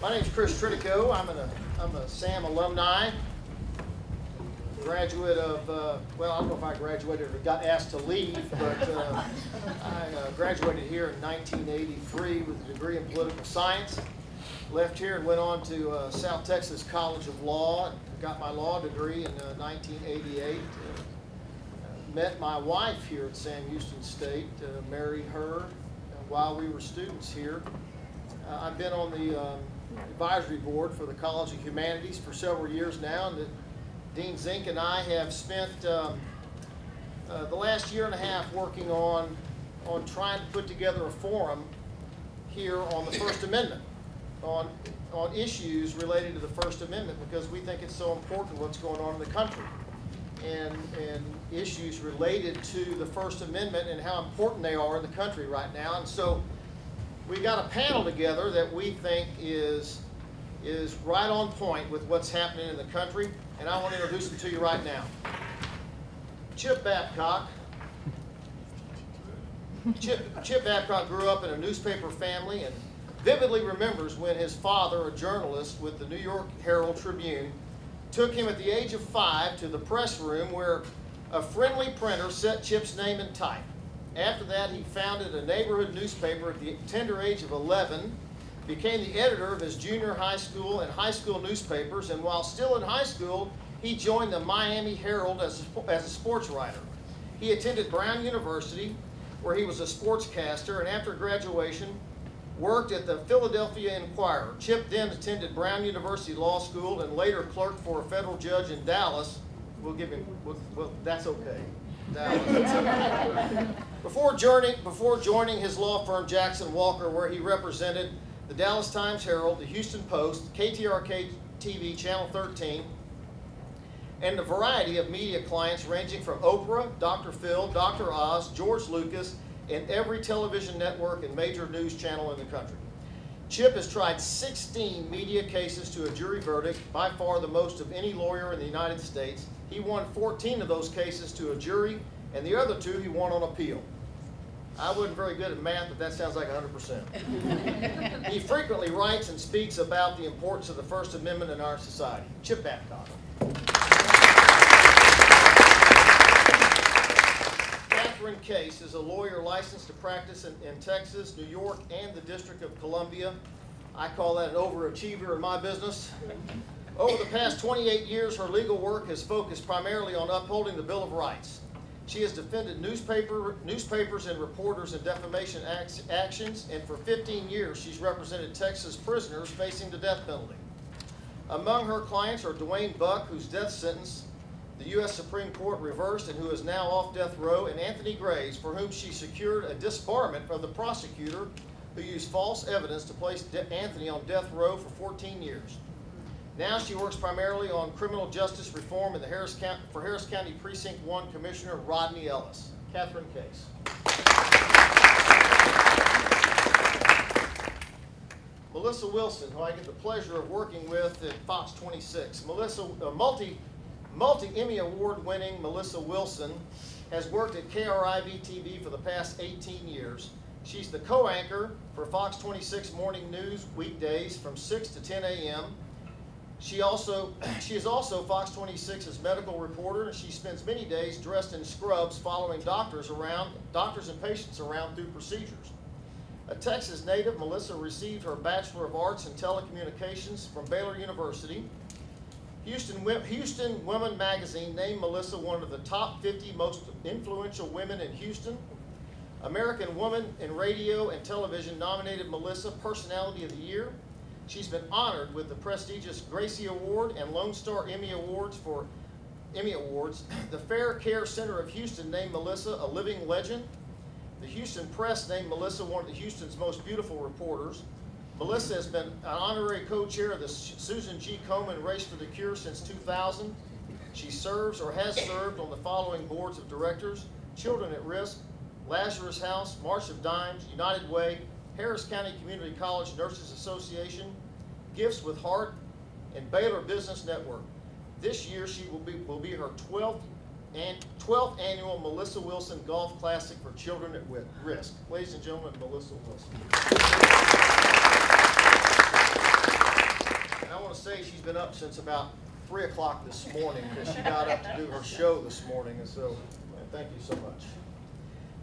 My name is Chris Tritico. I'm a SAM alumni, graduate of, well, I don't know if I graduated or got asked to leave, but I graduated here in 1983 with a degree in political science. Left here and went on to South Texas College of Law and got my law degree in 1988. Met my wife here at Sam Houston State, married her while we were students here. I've been on the advisory board for the College of Humanities for several years now, and Dean Zink and I have spent the last year and a half working on trying to put together a forum here on the First Amendment, on issues related to the First Amendment, because we think it's so important what's going on in the country, and issues related to the First Amendment and how important they are in the country right now. And so we got a panel together that we think is right on point with what's happening in the country, and I want to introduce them to you right now. Chip Babcock. Chip Babcock grew up in a newspaper family and vividly remembers when his father, a journalist with the New York Herald Tribune, took him at the age of 5 to the press room where a friendly printer set Chip's name in type. After that, he founded a neighborhood newspaper at the tender age of 11, became the editor of his junior high school and high school newspapers, and while still in high school, he joined the Miami Herald as a sports writer. He attended Brown University, where he was a sportscaster, and after graduation, worked at the Philadelphia Inquirer. Chip then attended Brown University Law School and later clerked for a federal judge in Dallas. We'll give him, well, that's okay. Dallas. Before joining his law firm, Jackson Walker, where he represented the Dallas Times-Herald, the Houston Post, KTRK TV, Channel 13, and a variety of media clients ranging from Oprah, Dr. Phil, Dr. Oz, George Lucas, and every television network and major news channel in the country. Chip has tried 16 media cases to a jury verdict, by far the most of any lawyer in the United States. He won 14 of those cases to a jury, and the other 2 he won on appeal. I wasn't very good at math, but that sounds like 100%. He frequently writes and speaks about the importance of the First Amendment in our society. Chip Babcock. Catherine Case is a lawyer licensed to practice in Texas, New York, and the District of Columbia. I call that an overachiever in my business. Over the past 28 years, her legal work has focused primarily on upholding the Bill of Rights. She has defended newspapers and reporters in defamation actions, and for 15 years she's represented Texas prisoners facing the death penalty. Among her clients are Dwayne Buck, whose death sentence the U.S. Supreme Court reversed and who is now off death row, and Anthony Graves, for whom she secured a disbarment from the prosecutor who used false evidence to place Anthony on death row for 14 years. Now she works primarily on criminal justice reform in the Harris County Precinct 1 Commissioner Rodney Ellis. Catherine Case. Melissa Wilson, who I get the pleasure of working with at Fox 26. Melissa, multi-Emmy Award-winning Melissa Wilson has worked at KRIV-TV for the past 18 years. She's the co-anchor for Fox 26 Morning News weekdays from 6 to 10 a.m. She is also Fox 26's medical reporter, and she spends many days dressed in scrubs following doctors and patients around through procedures. A Texas native, Melissa received her Bachelor of Arts in Telecommunications from Baylor University. Houston Women magazine named Melissa one of the top 50 most influential women in Houston. American Woman in Radio and Television nominated Melissa Personality of the Year. She's been honored with the prestigious Gracie Award and Lone Star Emmy Awards for Emmy Awards. The Fair Care Center of Houston named Melissa a living legend. The Houston Press named Melissa one of the Houston's most beautiful reporters. Melissa has been an honorary co-chair of the Susan G. Komen Race for the Cure since 2000. She serves or has served on the following boards of directors: Children at Risk, Lazarus House, March of Dimes, United Way, Harris County Community College Nurses Association, Gifts with Heart, and Baylor Business Network. This year she will be her 12th annual Melissa Wilson Golf Classic for Children at Risk. Ladies and gentlemen, Melissa Wilson. been up since about 3 o'clock this morning because she got up to do her show this morning, and so thank you so much.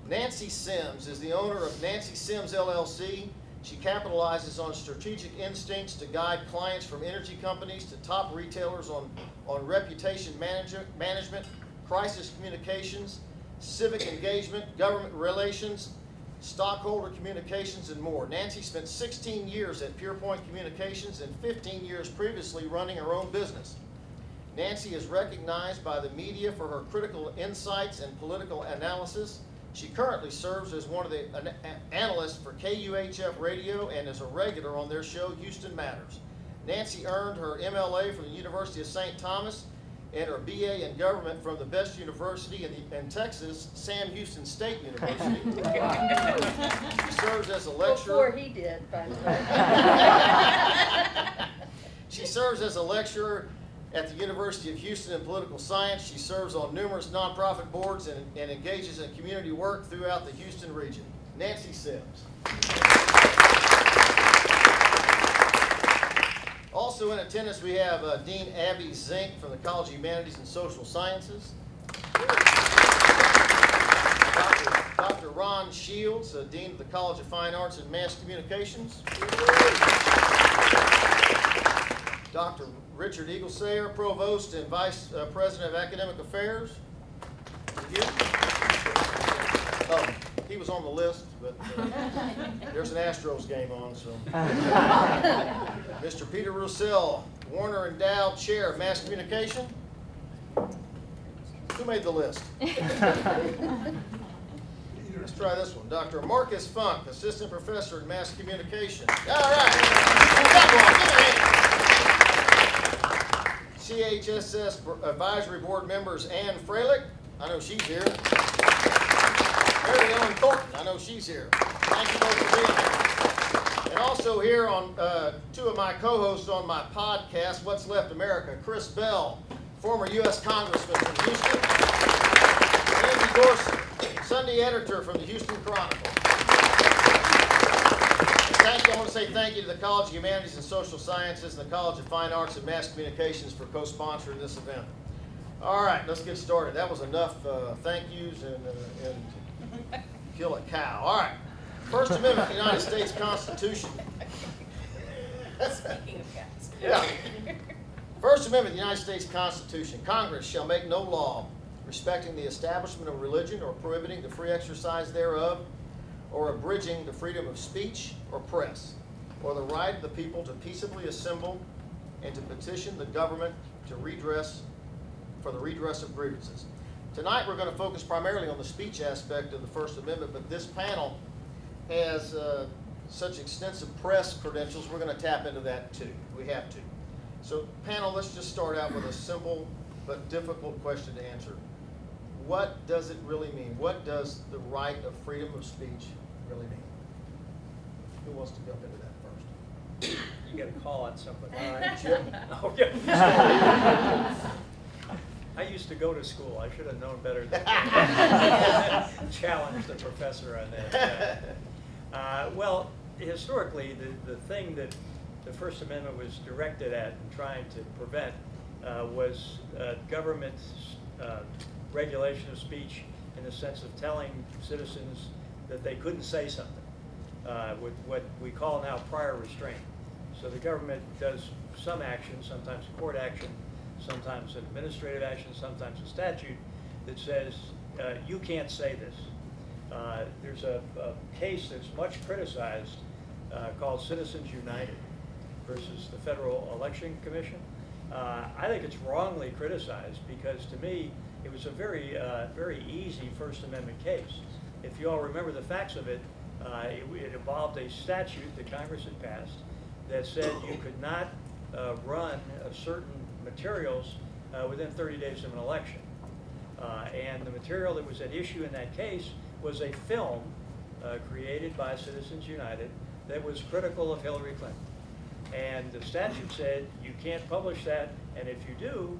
Nancy Sims is the owner of Nancy Sims LLC. She capitalizes on strategic instincts to guide clients from energy companies to top retailers on reputation management, crisis communications, civic engagement, government relations, stockholder communications, and more. Nancy spent 16 years at PurePoint Communications and 15 years previously running her own business. Nancy is recognized by the media for her critical insights and political analysis. She currently serves as one of the analysts for KUHF Radio and is a regular on their show, Houston Matters. Nancy earned her MLA from the University of St. Thomas and her BA in government from the best university in Texas, Sam Houston State University. She serves as a lecturer. Before he did, by the way. She serves as a lecturer at the University of Houston in political science. She serves on numerous nonprofit boards and engages in community work throughout the Houston region. Nancy Sims. Also in attendance we have Dean Abby Zink from the College of Humanities and Social Sciences. Dr. Ron Shields, Dean of the College of Fine Arts and Mass Communications. Dr. Richard Eaglesayer, Provost and Vice President of Academic Affairs. He was on the list, but there's an Astros game on, so. Mr. Peter Roussel, Warner Endowed Chair of Mass Communication. Who made the list? Let's try this one. Dr. Marcus Funk, Assistant Professor in Mass Communication. All right. CHSS Advisory Board members Ann Freilich. I know she's here. Mary Ellen Thornton, I know she's here. Thank you both for being here. And also here on two of my co-hosts on my podcast, What's Left America, Chris Bell, former U.S. Congressman from Houston, and Andy Dorsey, Sunday editor from the Houston Chronicle. I want to say thank you to the College of Humanities and Social Sciences and the College of Fine Arts and Mass Communications for co-sponsoring this event. All right, let's get started. That was enough thank yous and kill a cow. All right. First Amendment of the United States Constitution. Speaking of cats. Yeah. First Amendment of the United States Constitution. Congress shall make no law respecting the establishment of religion or prohibiting the free exercise thereof or abridging the freedom of speech or press or the right of the people to peaceably assemble and to petition the government to for the redress of grievances. Tonight we're going to focus primarily on the speech aspect of the First Amendment, but this panel has such extensive press credentials, we're going to tap into that too. We have to. So panel, let's just start out with a simple but difficult question to answer. What does it really mean? What does the right of freedom of speech really mean? Who wants to jump into that first? You got a call on somebody. All right, Chip. Okay. I used to go to school. I should have known better than challenge the professor on that. Well, historically, the thing that the First Amendment was directed at and trying to prevent was government regulation of speech in the sense of telling citizens that they couldn't say something, with what we call now prior restraint. So the government does some action, sometimes court action, sometimes an administrative action, sometimes a statute that says you can't say this. There's a case that's much criticized called Citizens United versus the Federal Election Commission. I think it's wrongly criticized because to me it was a very easy First Amendment case. If you all remember the facts of it, it involved a statute that Congress had passed that said you could not run certain materials within 30 days of an election. And the material that was at issue in that case was a film created by Citizens United that was critical of Hillary Clinton. And the statute said you can't publish that, and if you do,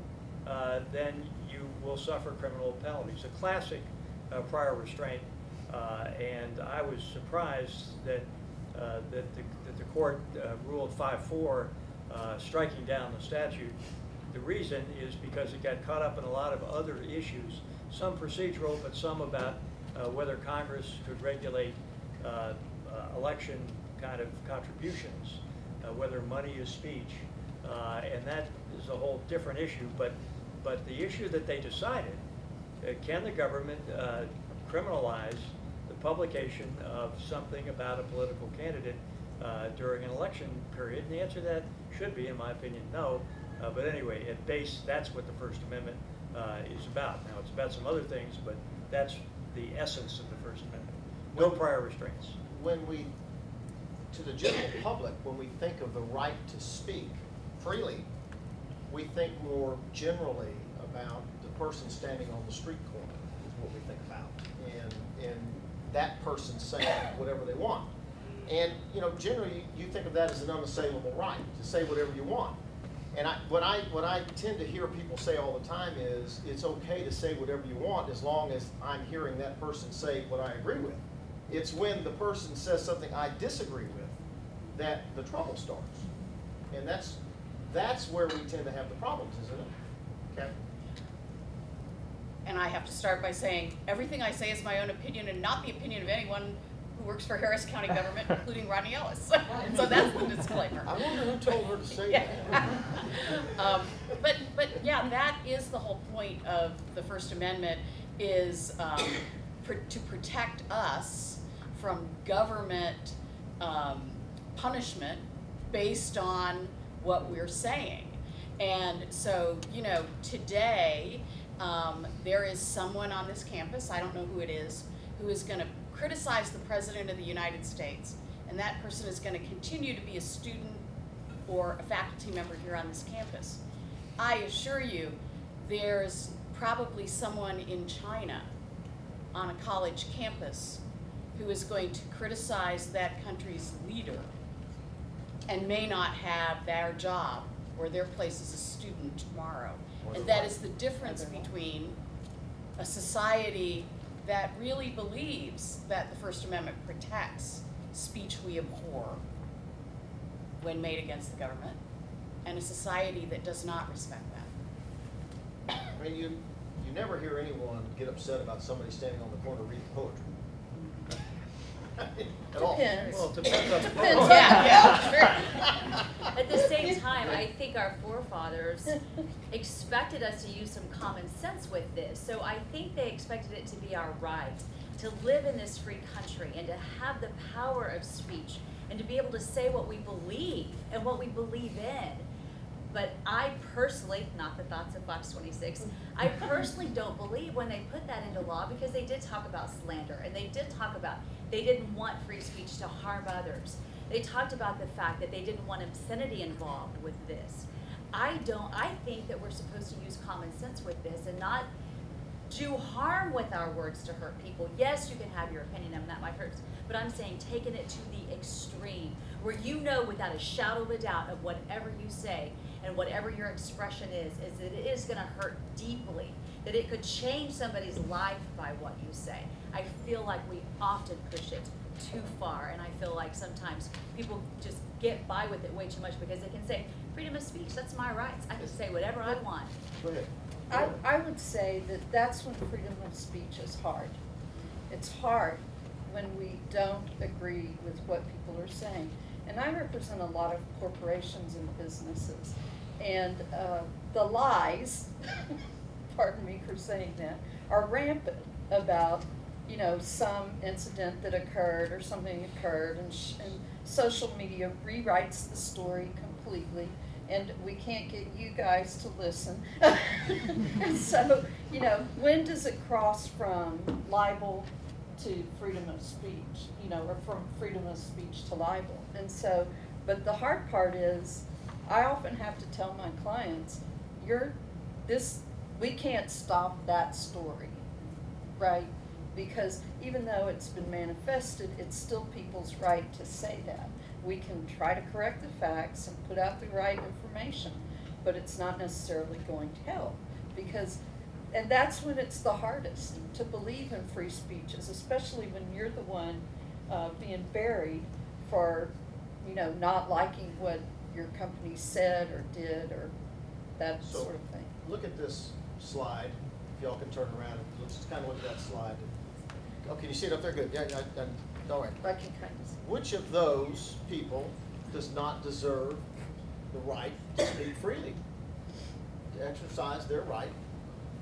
then you will suffer criminal penalties. A classic prior restraint, and I was surprised that the court ruled 5-4 striking down the statute. The reason is because it got caught up in a lot of other issues, some procedural, but some about whether Congress could regulate election kind of contributions, whether money is speech, and that is a whole different issue. But the issue that they decided, can the government criminalize the publication of something about a political candidate during an election period? And the answer to that should be, in my opinion, no. But anyway, at base, that's what the First Amendment is about. Now, it's about some other things, but that's the essence of the First Amendment. No prior restraints. When we, to the general public, when we think of the right to speak freely, we think more generally about the person standing on the street corner is what we think about. And that person saying whatever they want. And, you know, generally you think of that as an unassailable right, to say whatever you want. And what I tend to hear people say all the time is, it's okay to say whatever you want as long as I'm hearing that person say what I agree with. It's when the person says something I disagree with that the trouble starts. And that's where we tend to have the problems, isn't it? Okay. And I have to start by saying, everything I say is my own opinion and not the opinion of anyone who works for Harris County government, including Rodney Ellis. So that's the disclaimer. I wonder who told her to say that. But yeah, that is the whole point of the First Amendment, is to protect us from government punishment based on what we're saying. And so, you know, today there is someone on this campus, I don't know who it is, who is going to criticize the President of the United States, and that person is going to continue to be a student or a faculty member here on this campus. I assure you, there's probably someone in China on a college campus who is going to criticize that country's leader and may not have their job or their place as a student tomorrow. And that is the difference between a society that really believes that the First Amendment protects speech we abhor when made against the government, and a society that does not respect that. I mean, you never hear anyone get upset about somebody standing on the corner reading poetry. At all. Depends. Well, it depends on the Depends. Yeah, At the same time, I think our forefathers expected us to use some common sense with this. So I think they expected it to be our right to live in this free country and to have the power of speech and to be able to say what we believe and what we believe in. But I personally, not the thoughts of Fox 26, I personally don't believe when they put that into law, because they did talk about slander, and they did talk about they didn't want free speech to harm others. They talked about the fact that they didn't want obscenity involved with this. I think that we're supposed to use common sense with this and not do harm with our words to hurt people. Yes, you can have your opinion and that might hurt, but I'm saying taking it to the extreme, where you know without a shadow of a doubt of whatever you say and whatever your expression is that it is gonna hurt deeply, that it could change somebody's life by what you say. I feel like we often push it too far, and I feel like sometimes people just get by with it way too much because they can say, freedom of speech, that's my rights. I can say whatever I want. Go ahead. I would say that that's when freedom of speech is hard. It's hard when we don't agree with what people are saying. And I represent a lot of corporations and businesses. And the lies, pardon me for saying that, are rampant about, you know, some incident that occurred or something occurred, and social media rewrites the story completely. And we can't get you guys to listen. And so, you know, when does it cross from libel to freedom of speech, you know, or from freedom of speech to libel? And so, but the hard part is, I often have to tell my clients, we can't stop that story, right? Because even though it's been manifested, it's still people's right to say that. We can try to correct the facts and put out the right information, but it's not necessarily going to help, and that's when it's the hardest to believe in free speech, especially when you're the one being buried for, you know, not liking what your company said or did or that So- sort of thing. Look at this slide, if y'all can turn around, let's just kind of look at that slide. Oh, can you see it up there? Good, yeah, all right. I can kind of see. Which of those people does not deserve the right to speak freely, to exercise their right?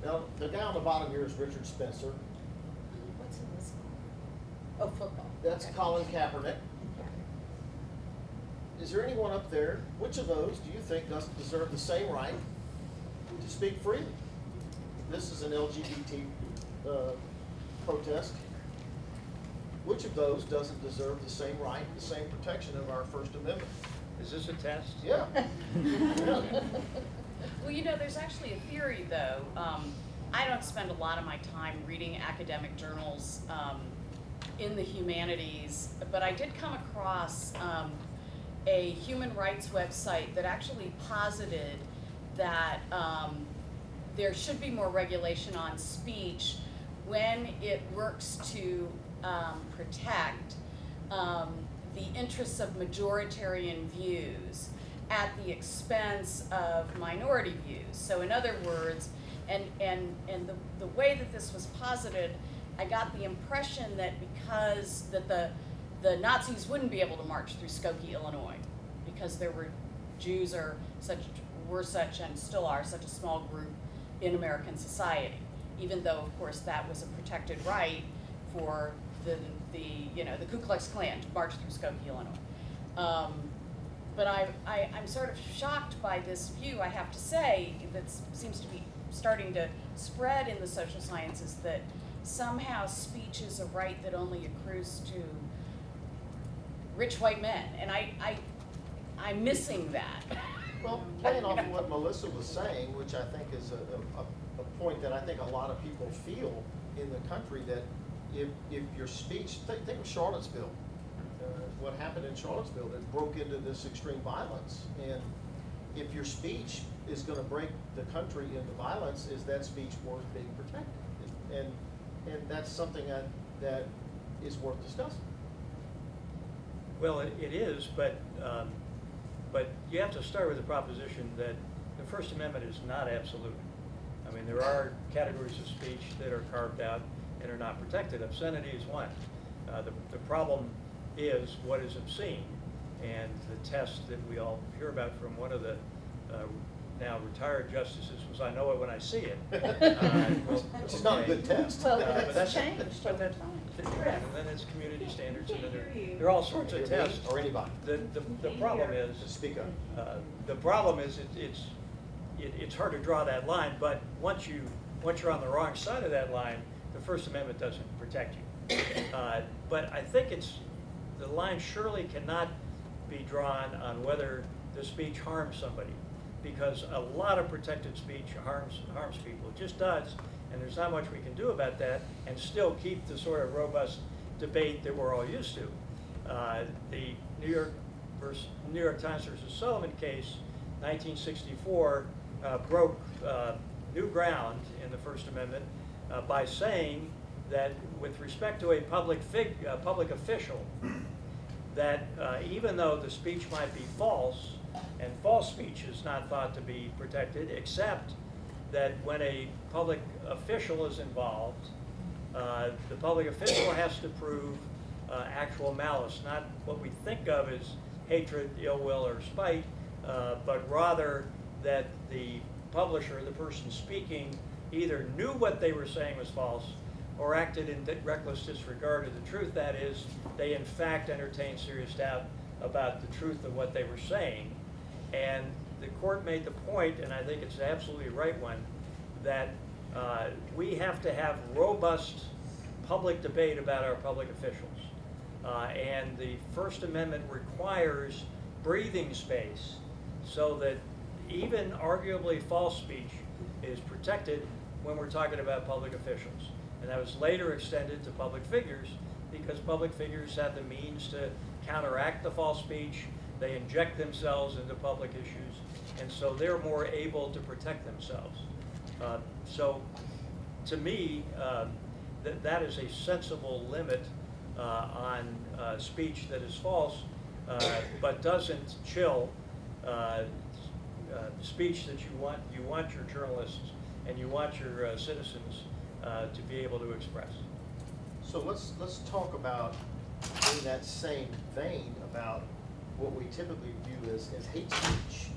Now, the guy on the bottom here is Richard Spencer. What's in this one? Oh, football. That's Okay. Colin Kaepernick. Is there anyone up there, which of those do you think doesn't deserve the same right to speak freely? This is an LGBT protest. Which of those doesn't deserve the same right, the same protection of our First Amendment? Is this a test? Yeah. Yeah. Well, you know, there's actually a theory, though. I don't spend a lot of my time reading academic journals in the humanities, but I did come across a human rights website that actually posited that there should be more regulation on speech when it works to protect the interests of majoritarian views at the expense of minority views. So in other words, and the way that this was posited, I got the impression that because that the Nazis wouldn't be able to march through Skokie, Illinois, because there were Jews were such and still are such a small group in American society, even though of course that was a protected right for the Ku Klux Klan to march through Skokie, Illinois. But I'm sort of shocked by this view, I have to say, that seems to be starting to spread in the social sciences, that somehow speech is a right that only accrues to rich white men, and I'm missing that. Well, playing off of what Melissa was saying, which I think is a point that I think a lot of people feel in the country, that if your speech, think of Charlottesville, what happened in Charlottesville that broke into this extreme violence. And if your speech is going to break the country into violence, is that speech worth being protected? And that's something that is worth discussing. Well, it is, but you have to start with the proposition that the First Amendment is not absolute. I mean, there are categories of speech that are carved out and are not protected. Obscenity is one. The problem is what is obscene, and the test that we all hear about from one of the now retired justices was, I know it when I see it. Which is not a good test. Well, but it's that's- changed but over that- time. And then it's community standards, and then there are all sorts of tests. Or anybody. The problem is, Just speak up. the problem is it's hard to draw that line, but once you're on the wrong side of that line, the First Amendment doesn't protect you. But I think the line surely cannot be drawn on whether the speech harms somebody, because a lot of protected speech harms people. It just does, and there's not much we can do about that and still keep the sort of robust debate that we're all used to. The New York Times versus Sullivan case, 1964, broke new ground in the First Amendment by saying that with respect to a public official, that even though the speech might be false, and false speech is not thought to be protected, except that when a public official is involved, the public official has to prove actual malice, not what we think of as hatred, ill will, or spite, but rather that the publisher, the person speaking, either knew what they were saying was false or acted in reckless disregard of the truth. That is, they in fact entertained serious doubt about the truth of what they were saying. And the court made the point, and I think it's an absolutely right one, that we have to have robust public debate about our public officials. And the First Amendment requires breathing space so that even arguably false speech is protected when we're talking about public officials. And that was later extended to public figures, because public figures have the means to counteract the false speech. They inject themselves into public issues, and so they're more able to protect themselves. So to me, that is a sensible limit on speech that is false, but doesn't chill speech that you want your journalists and you want your citizens to be able to express. So let's talk about, in that same vein, about what we typically view as hate speech.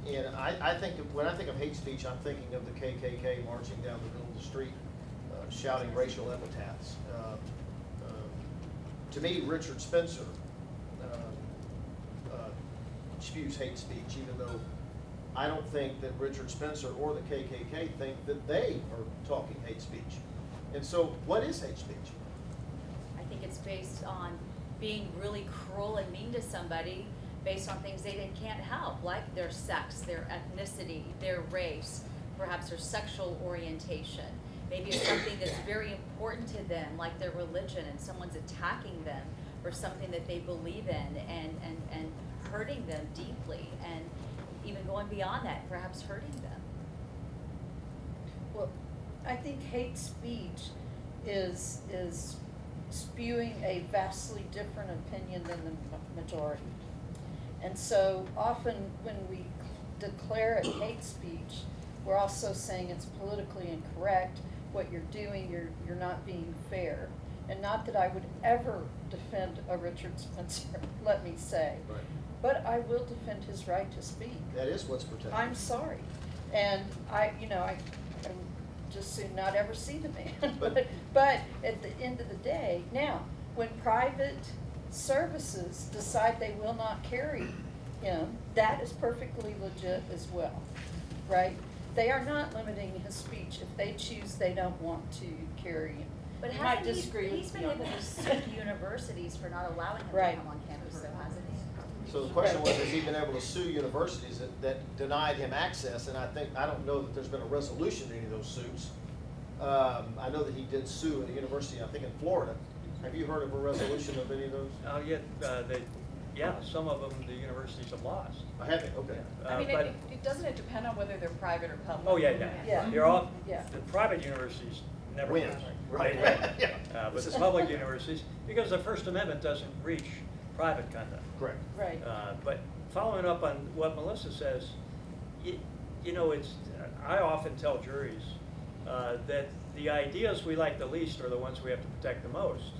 And I think when I think of hate speech, I'm thinking of the KKK marching down the middle of the street, shouting racial epithets. To me, Richard Spencer spews hate speech, even though I don't think that Richard Spencer or the KKK think that they are talking hate speech. And so, what is hate speech? I think it's based on being really cruel and mean to somebody based on things they can't help, like their sex, their ethnicity, their race, perhaps their sexual orientation. Maybe it's something that's very important to them, like their religion, and someone's attacking them for something that they believe in and hurting them deeply, and even going beyond that, perhaps hurting them. Well, I think hate speech is spewing a vastly different opinion than the majority. And so often when we declare it hate speech, we're also saying it's politically incorrect. What you're doing, you're not being fair. And not that I would ever defend a Richard Spencer, let me say. Right. But I will defend his right to speak. That is what's protected. I'm sorry. And I would just soon not ever see the man. But- But at the end of the day, now, when private services decide they will not carry him, that is perfectly legit as well, right? They are not limiting his speech if they choose they don't want to carry him. But You might hasn't disagree he's with been me on able to that. sue universities for not allowing him Right. to come on campus, though, hasn't he? So the question was, has he been able to sue universities that denied him access? And I don't know that there's been a resolution to any of those suits. I know that he did sue at a university, I think in Florida. Have you heard of a resolution of any of those? Some of them the universities have lost. I haven't, okay. I mean, But- it doesn't it depend on whether they're private or public? Oh, yeah. Yeah. They're all, Yeah. the private universities never Win, win. right. They win. Yeah. But This the is- public universities, because the First Amendment doesn't reach private conduct. Correct. Right. But following up on what Melissa says, I often tell juries that the ideas we like the least are the ones we have to protect the most,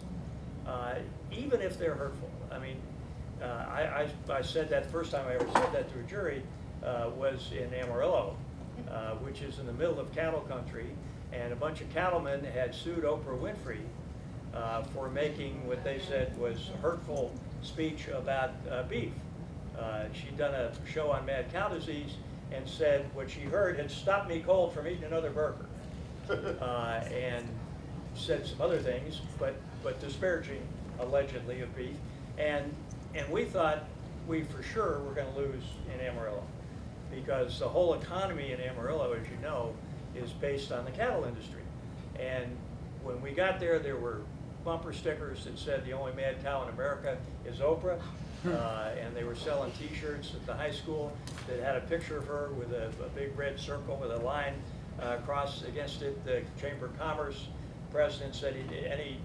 even if they're hurtful. I mean, I said that the first time I ever said that to a jury was in Amarillo, which is in the middle of cattle country, and a bunch of cattlemen had sued Oprah Winfrey for making what they said was hurtful speech about beef. She'd done a show on mad cow disease and said what she heard had stopped me cold from eating another burger, and said some other things, but disparaging allegedly of beef, and we thought we for sure were going to lose in Amarillo, because the whole economy in Amarillo, as you know, is based on the cattle industry. And when we got there, there were bumper stickers that said the only mad cow in America is Oprah, and they were selling T-shirts at the high school that had a picture of her with a big red circle with a line across against it. The Chamber of Commerce president said any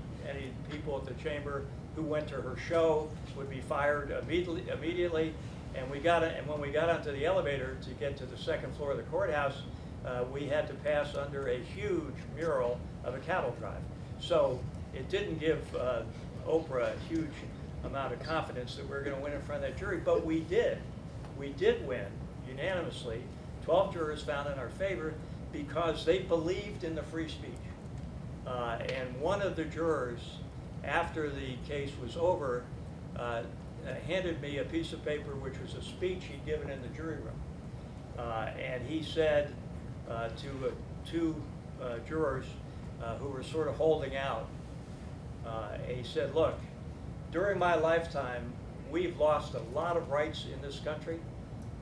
people at the chamber who went to her show would be fired immediately. And when we got onto the elevator to get to the second floor of the courthouse, we had to pass under a huge mural of a cattle drive. So it didn't give Oprah a huge amount of confidence that we were going to win in front of that jury, but we did. We did win unanimously. 12 jurors found in our favor because they believed in the free speech. And one of the jurors, after the case was over, handed me a piece of paper which was a speech he'd given in the jury room. And he said to two jurors who were sort of holding out, he said, look, during my lifetime, we've lost a lot of rights in this country.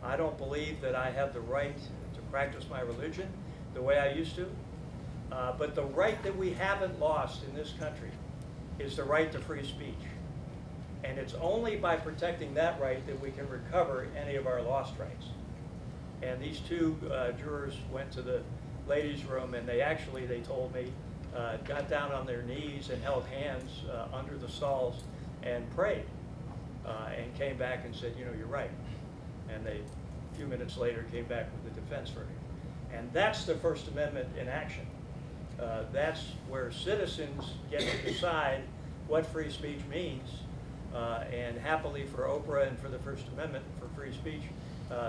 I don't believe that I have the right to practice my religion the way I used to. But the right that we haven't lost in this country is the right to free speech. And it's only by protecting that right that we can recover any of our lost rights. And these two jurors went to the ladies' room, and they told me, got down on their knees and held hands under the stalls and prayed, and came back and said, you're right. And they, a few minutes later, came back with the defense verdict. And that's the First Amendment in action. That's where citizens get to decide what free speech means. And happily for Oprah and for the First Amendment, for free speech,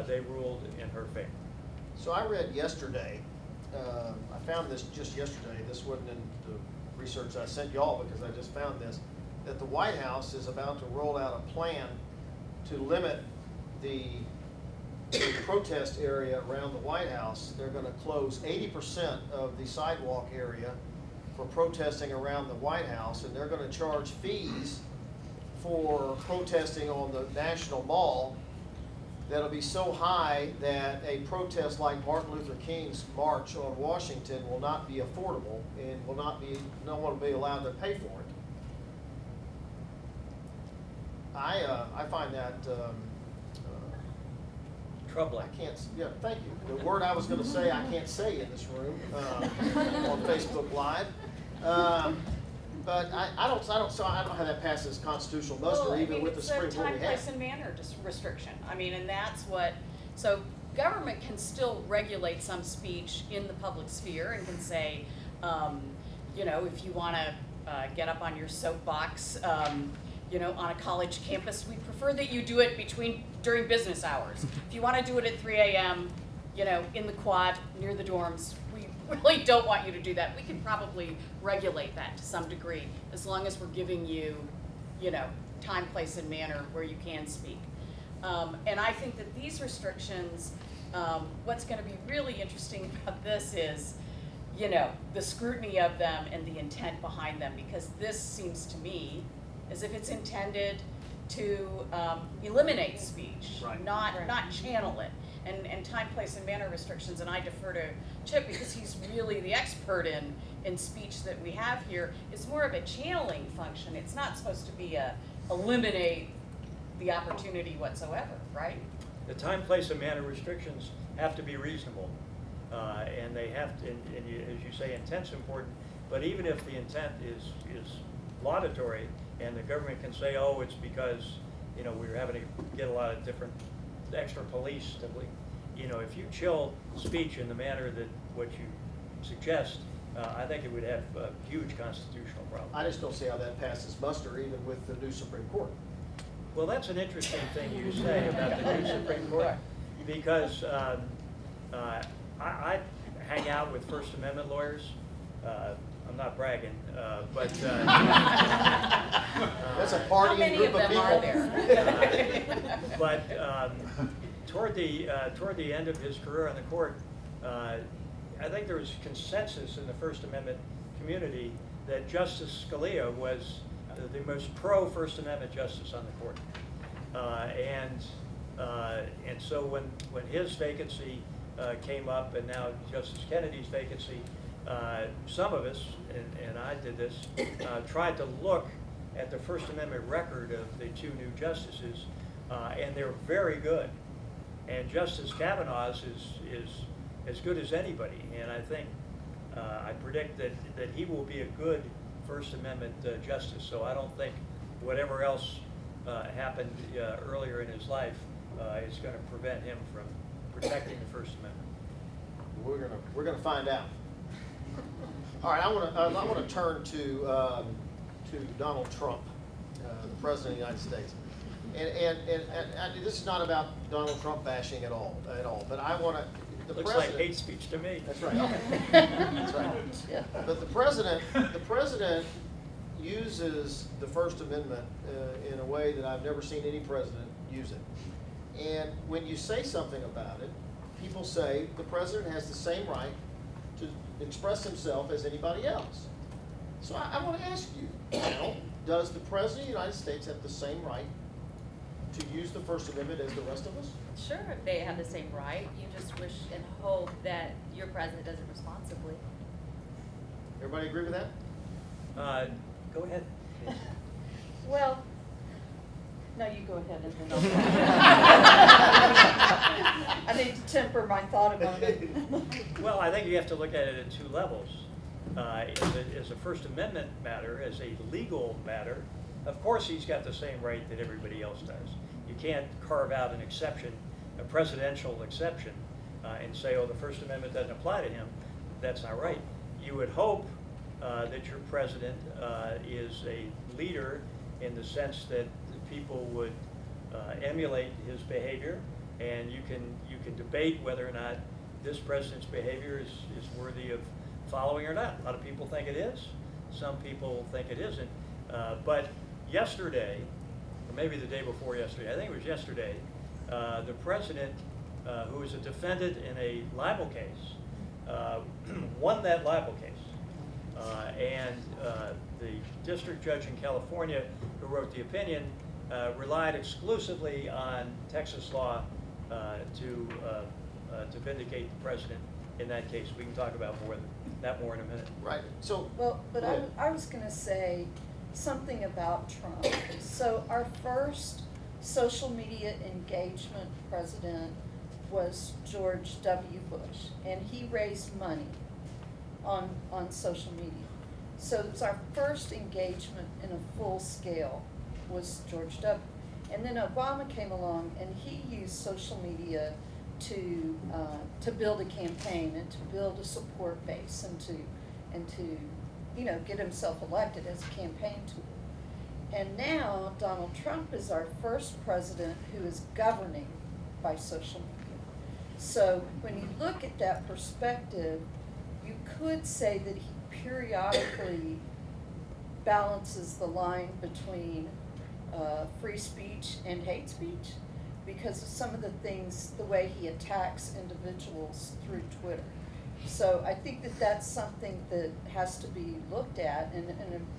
they ruled in her favor. So I read yesterday, I found this just yesterday, this wasn't in the research I sent y'all because I just found this, that the White House is about to roll out a plan to limit the protest area around the White House. They're going to close 80% of the sidewalk area for protesting around the White House, and they're going to charge fees for protesting on the National Mall that'll be so high that a protest like Martin Luther King's March on Washington will not be affordable and will not be, no one will be allowed to pay for it. I find that Troubling. I can't, yeah, thank you. The word I was gonna say, I can't say in this room, on Facebook Live. But I don't know how that passes constitutional muster, Well, I even mean, with the it's Supreme a Court time, we place, have. and manner restriction. I mean, and that's what, so government can still regulate some speech in the public sphere and can say, you know, if you wanna get up on your soapbox, you know, on a college campus, we prefer that you do it during business hours. If you wanna do it at 3 a.m., you know, in the quad, near the dorms, we really don't want you to do that. We can probably regulate that to some degree, as long as we're giving you, you know, time, place, and manner where you can speak. And I think that these restrictions, what's gonna be really interesting about this is, you know, the scrutiny of them and the intent behind them, because this seems to me as if it's intended to eliminate speech, Right. not channel it. And time, place, and manner restrictions, and I defer to Chip because he's really the expert in speech that we have here, is more of a channeling function. It's not supposed to be eliminate the opportunity whatsoever, right? The time, place, and manner restrictions have to be reasonable. And they have to, and you, as you say, intent's important, but even if the intent is laudatory, and the government can say, oh, it's because, you know, we're having to get a lot of different extra police to, you know, if you chill speech in the manner that what you suggest, I think it would have a huge constitutional problem. I just don't see how that passes muster even with the new Supreme Court. Well, that's an interesting thing you say about the new Supreme Court, because I hang out with First Amendment lawyers. I'm not bragging, but That's a How partying many group of of them people. are there? But toward the end of his career on the court, I think there was consensus in the First Amendment community that Justice Scalia was the most pro-First Amendment justice on the court. And so when his vacancy came up, and now Justice Kennedy's vacancy, some of us, and I did this, tried to look at the First Amendment record of the two new justices, and they're very good. And Justice Kavanaugh's is as good as anybody, and I think, I predict that he will be a good First Amendment justice. So I don't think whatever else happened earlier in his life is going to prevent him from protecting the First Amendment. We're gonna find out. All right, I wanna turn to Donald Trump, the President of the United States. And this is not about Donald Trump bashing at all, but I wanna, the Looks President. like hate speech to me. That's right. That's right. Yeah. But the president uses the First Amendment in a way that I've never seen any president use it. And when you say something about it, people say the president has the same right to express himself as anybody else. So I want to ask you, now, does the President of the United States have the same right to use the First Amendment as the rest of us? Sure, they have the same right. You just wish and hope that your president does it responsibly. Everybody agree with that? Go ahead. Well, no, you go ahead and then I need to temper my thought about it. Well, I think you have to look at it at two levels. As a First Amendment matter, as a legal matter, of course he's got the same right that everybody else does. You can't carve out an exception a presidential exception and say, oh, the First Amendment doesn't apply to him. That's not right. You would hope that your president is a leader in the sense that people would emulate his behavior, and you can debate whether or not this president's behavior is worthy of following or not. A lot of people think it is. Some people think it isn't. But yesterday, or maybe the day before yesterday, I think it was yesterday, the president, who was a defendant in a libel case, won that libel case. And the district judge in California who wrote the opinion relied exclusively on Texas law to vindicate the president in that case. We can talk about that more in a minute. Right, so. Well, but Go ahead. I was gonna say something about Trump. So our first social media engagement president was George W. Bush, and he raised money on social media. So it was our first engagement in a full scale was George W. And then Obama came along and he used social media to build a campaign and to build a support base and to get himself elected as a campaign tool. And now Donald Trump is our first president who is governing by social media. So when you look at that perspective, you could say that he periodically balances the line between free speech and hate speech because of some of the things, the way he attacks individuals through Twitter. So I think that that's something that has to be looked at, and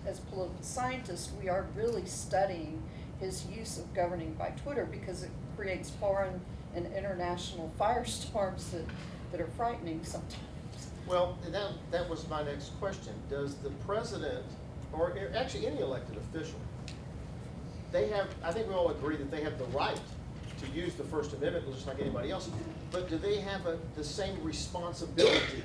as political scientists, we are really studying his use of governing by Twitter because it creates foreign and international firestorms that are frightening sometimes. Well, that was my next question. Does the president, or actually any elected official, I think we all agree that they have the right to use the First Amendment just like anybody else, but do they have the same responsibility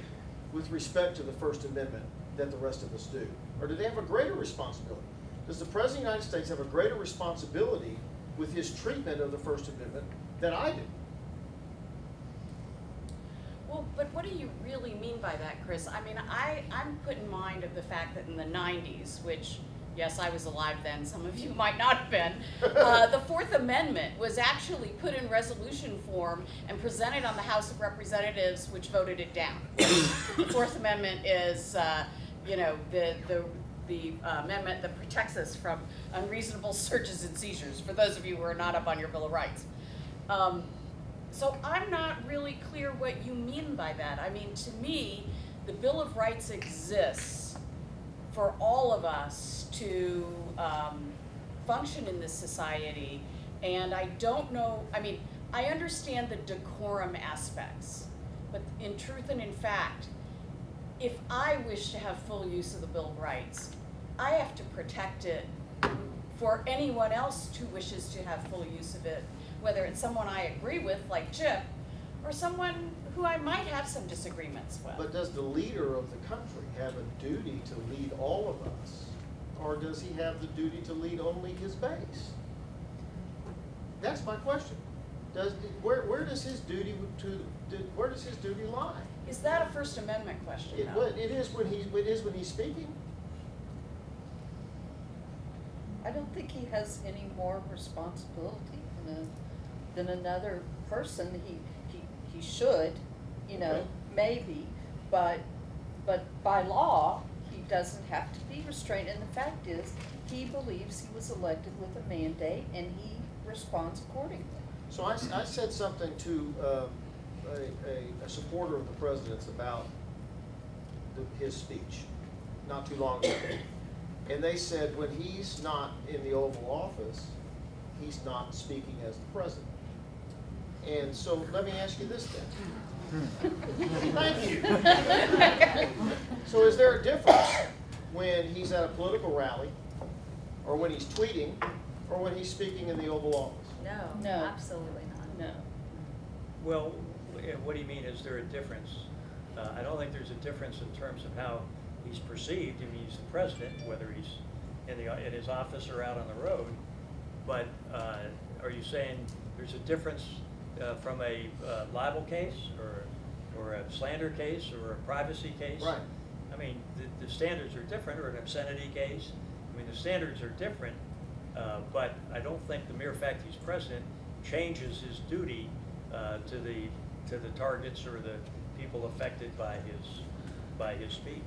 with respect to the First Amendment that the rest of us do? Or do they have a greater responsibility? Does the President of the United States have a greater responsibility with his treatment of the First Amendment than I do? Well, but what do you really mean by that, Chris? I mean, I'm put in mind of the fact that in the 90s, which, yes, I was alive then, some of you might not have been, the Fourth Amendment was actually put in resolution form and presented on the House of Representatives, which voted it down. The Fourth Amendment is, the amendment that protects us from unreasonable searches and seizures, for those of you who are not up on your Bill of Rights. So I'm not really clear what you mean by that. I mean, to me, the Bill of Rights exists for all of us to function in this society, and I don't know, I mean, I understand the decorum aspects, but in truth and in fact, if I wish to have full use of the Bill of Rights, I have to protect it for anyone else who wishes to have full use of it, whether it's someone I agree with, like Chip, or someone who I might have some disagreements with. But does the leader of the country have a duty to lead all of us? Or does he have the duty to lead only his base? That's my question. Where does his duty lie? Is that a First Amendment question, though? It is when he's speaking. I don't think he has any more responsibility than another person. He should, Okay. maybe, but by law, he doesn't have to be restrained. And the fact is, he believes he was elected with a mandate, and he responds accordingly. So I said something to a supporter of the president's about his speech not too long ago. And they said when he's not in the Oval Office, he's not speaking as the president. And so let me ask you this then. Thank you. So is there a difference when he's at a political rally, or when he's tweeting, or when he's speaking in the Oval Office? No, No. absolutely not. No. Well, what do you mean, is there a difference? I don't think there's a difference in terms of how he's perceived. I mean, he's the president, whether he's in his office or out on the road. But are you saying there's a difference from a libel case or a slander case or a privacy case. Right. I mean, the standards are different, or an obscenity case. I mean, the standards are different, but I don't think the mere fact he's president changes his duty to the targets or the people affected by his speech.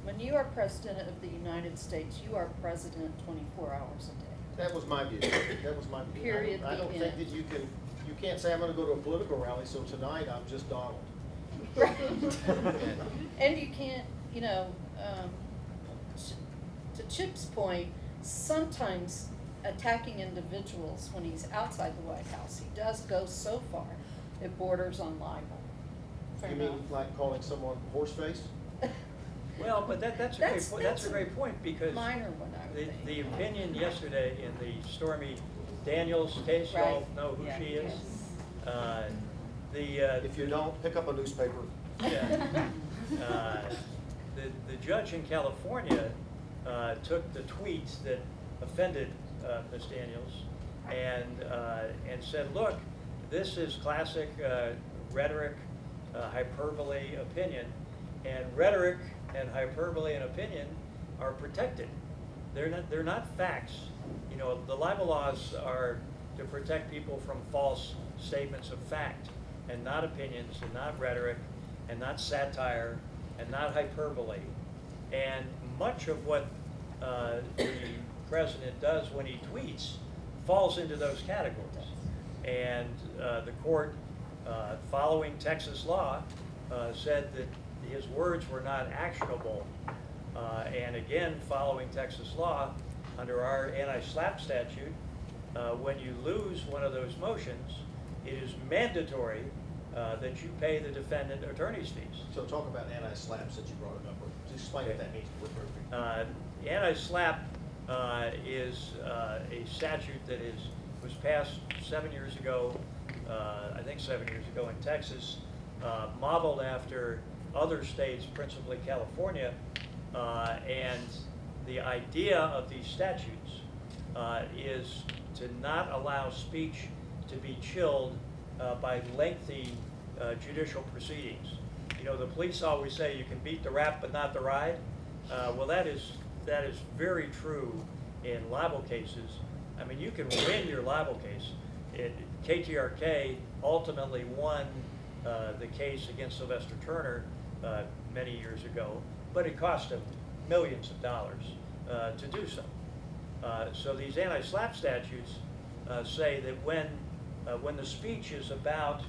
When you are president of the United States, you are president 24 hours a day. That was my view. That was my view. Period, I don't the think end. that you can't say I'm gonna go to a political rally, so tonight I'm just Donald. Right. And you can't, to Chip's point, sometimes attacking individuals when he's outside the White House, he does go so far, it borders on libel. Fair You mean enough. like calling someone horse face? Well, but that's a great point. That's a great point, because Minor one, I would think. the opinion yesterday in the Stormy Daniels case, you all Right. know who Yeah. she is. If you don't, pick up a newspaper. Yeah. The judge in California took the tweets that offended Ms. Daniels and said, look, this is classic rhetoric, hyperbole, opinion, and rhetoric and hyperbole and opinion are protected. They're not facts. You know, the libel laws are to protect people from false statements of fact, and not opinions, and not rhetoric, and not satire, and not hyperbole. And much of what the president does when he tweets falls into those categories. And the court, following Texas law, said that his words were not actionable. And again, following Texas law, under our anti-SLAPP statute, when you lose one of those motions, it is mandatory that you pay the defendant attorney's fees. So talk about anti-SLAPP since you brought it up. Just explain what that means. Anti-SLAPP is a statute that was passed 7 years ago, I think 7 years ago in Texas, modeled after other states, principally California, and the idea of these statutes is to not allow speech to be chilled by lengthy judicial proceedings. You know, the police always say you can beat the rap but not the ride. Well, that is very true in libel cases. I mean, you can win your libel case. KTRK ultimately won the case against Sylvester Turner many years ago, but it cost them millions of dollars to do so. So these anti-SLAPP statutes say that when the speech is about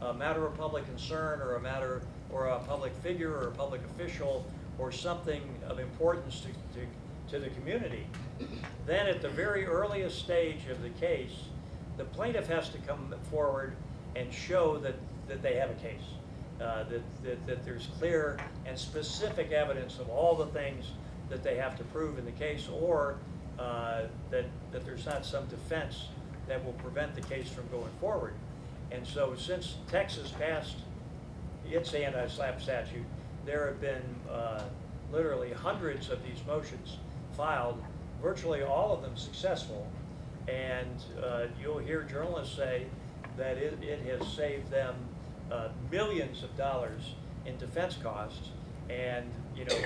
a matter of public concern or a public figure or a public official or something of importance to the community, then at the very earliest stage of the case, the plaintiff has to come forward and show that they have a case, that there's clear and specific evidence of all the things that they have to prove in the case, or that there's not some defense that will prevent the case from going forward. And so since Texas passed its anti-SLAPP statute, there have been literally hundreds of these motions filed, virtually all of them successful. And you'll hear journalists say that it has saved them millions of dollars in defense costs. And you know,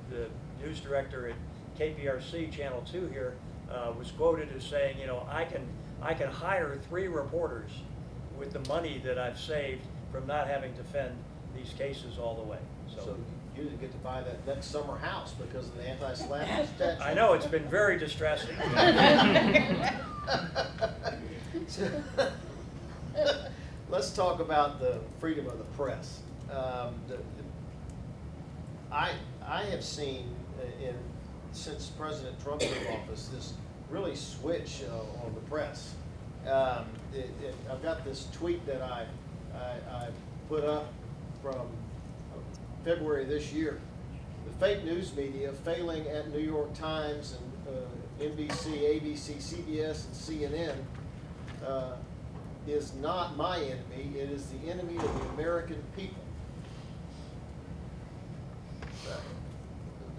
the news director at KPRC Channel 2 here was quoted as saying, you know, I can hire 3 reporters with the money that I've saved from not having to defend these cases all the way. So you didn't get to buy that next summer house because of the anti-SLAPP statute. I know, it's been very distressing. Let's talk about the freedom of the press. I have seen since President Trump took office this really switch on the press. I've got this tweet that I put up from February this year. The fake news media failing at New York Times and NBC, ABC, CBS, and CNN is not my enemy. It is the enemy of the American people.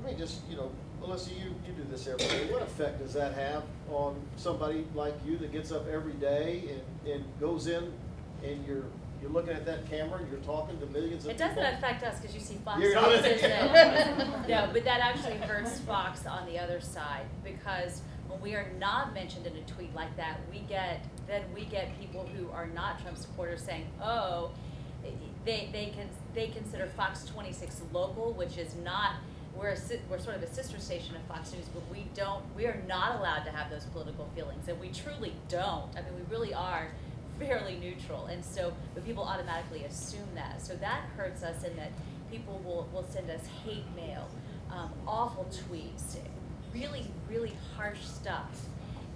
Let me just, Melissa, you do this every day. What effect does that have on somebody like you that gets up every day and goes in and you're looking at that camera and you're talking to millions of It people? doesn't affect us because you see Fox You're not- News is that. No, but that actually hurts Fox on the other side, because when we are not mentioned in a tweet like that, we get people who are not Trump supporters saying, oh, they consider Fox 26 local, which is not. We're sort of a sister station of Fox News, but we are not allowed to have those political feelings, and we truly don't. I mean, we really are fairly neutral, and so, but people automatically assume that. So that hurts us in that people will send us hate mail, awful tweets, really, really harsh stuff.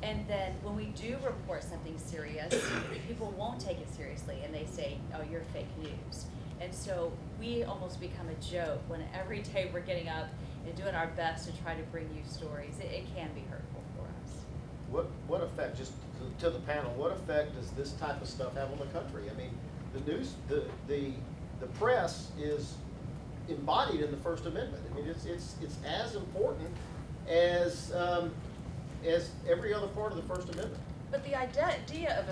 And then when we do report something serious, people won't take it seriously, and they say, oh, you're fake news. And so we almost become a joke when every day we're getting up and doing our best to try to bring you stories. It can be hurtful for us. What effect, just to the panel, what effect does this type of stuff have on the country? I mean, the news, the press is embodied in the First Amendment. I mean, it's as important as every other part of the First Amendment. But the idea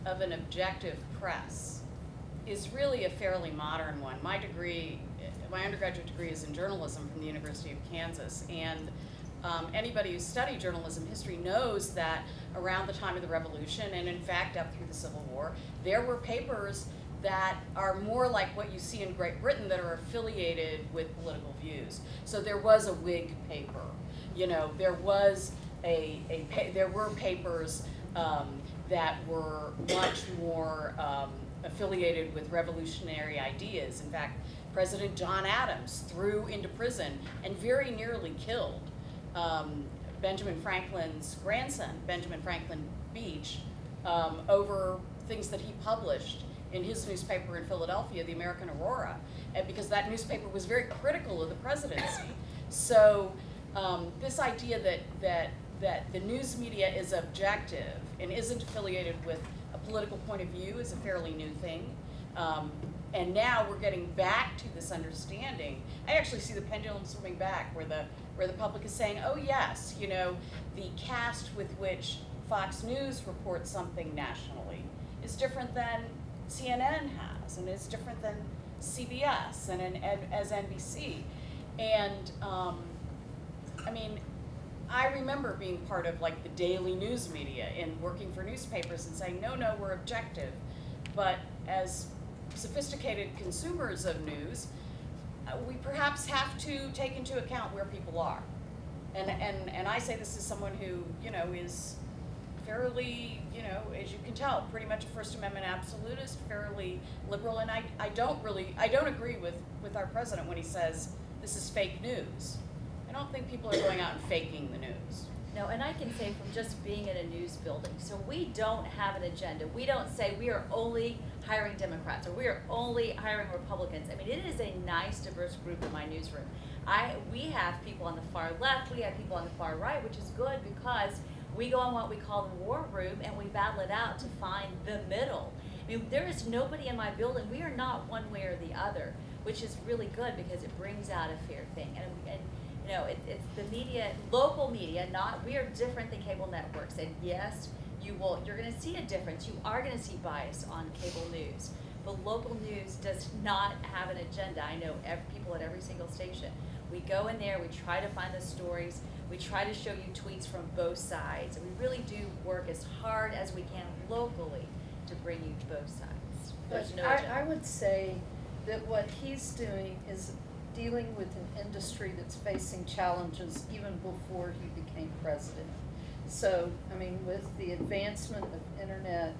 of an objective press is really a fairly modern one. My undergraduate degree is in journalism from the University of Kansas, and anybody who's studied journalism history knows that around the time of the Revolution, and in fact up through the Civil War, there were papers that are more like what you see in Great Britain that are affiliated with political views. So there was a Whig paper, there was there were papers that were much more affiliated with revolutionary ideas. In fact, President John Adams threw into prison and very nearly killed Benjamin Franklin's grandson, Benjamin Franklin Beach, over things that he published in his newspaper in Philadelphia, the American Aurora, and because that newspaper was very critical of the presidency. So this idea that the news media is objective and isn't affiliated with a political point of view is a fairly new thing. And now we're getting back to this understanding. I actually see the pendulum swinging back where the public is saying, oh yes, the cast with which Fox News reports something nationally is different than CNN has, and it's different than CBS and as NBC. And I mean, I remember being part of like the daily news media and working for newspapers and saying, no, we're objective. But as sophisticated consumers of news, we perhaps have to take into account where people are. And I say this as someone who, is fairly, as you can tell, pretty much a First Amendment absolutist, fairly liberal, and I don't agree with our president when he says this is fake news. I don't think people are going out and faking the news. No, and I can say from just being in a news building, so we don't have an agenda. We don't say we are only hiring Democrats or we are only hiring Republicans. I mean, it is a nice, diverse group in my newsroom. We have people on the far left, we have people on the far right, which is good because we go on what we call the war room and we battle it out to find the middle. I mean, there is nobody in my building. We are not one way or the other, which is really good because it brings out a fair thing. And it's the media, local media, we are different than cable networks. And yes, you're going to see a difference. You are going to see bias on cable news. But local news does not have an agenda. I know people at every single station. We go in there, we try to find the stories, we try to show you tweets from both sides. And we really do work as hard as we can locally to bring you both sides. There's But no agenda. I would say that what he's doing is dealing with an industry that's facing challenges even before he became president. So, I mean, with the advancement of internet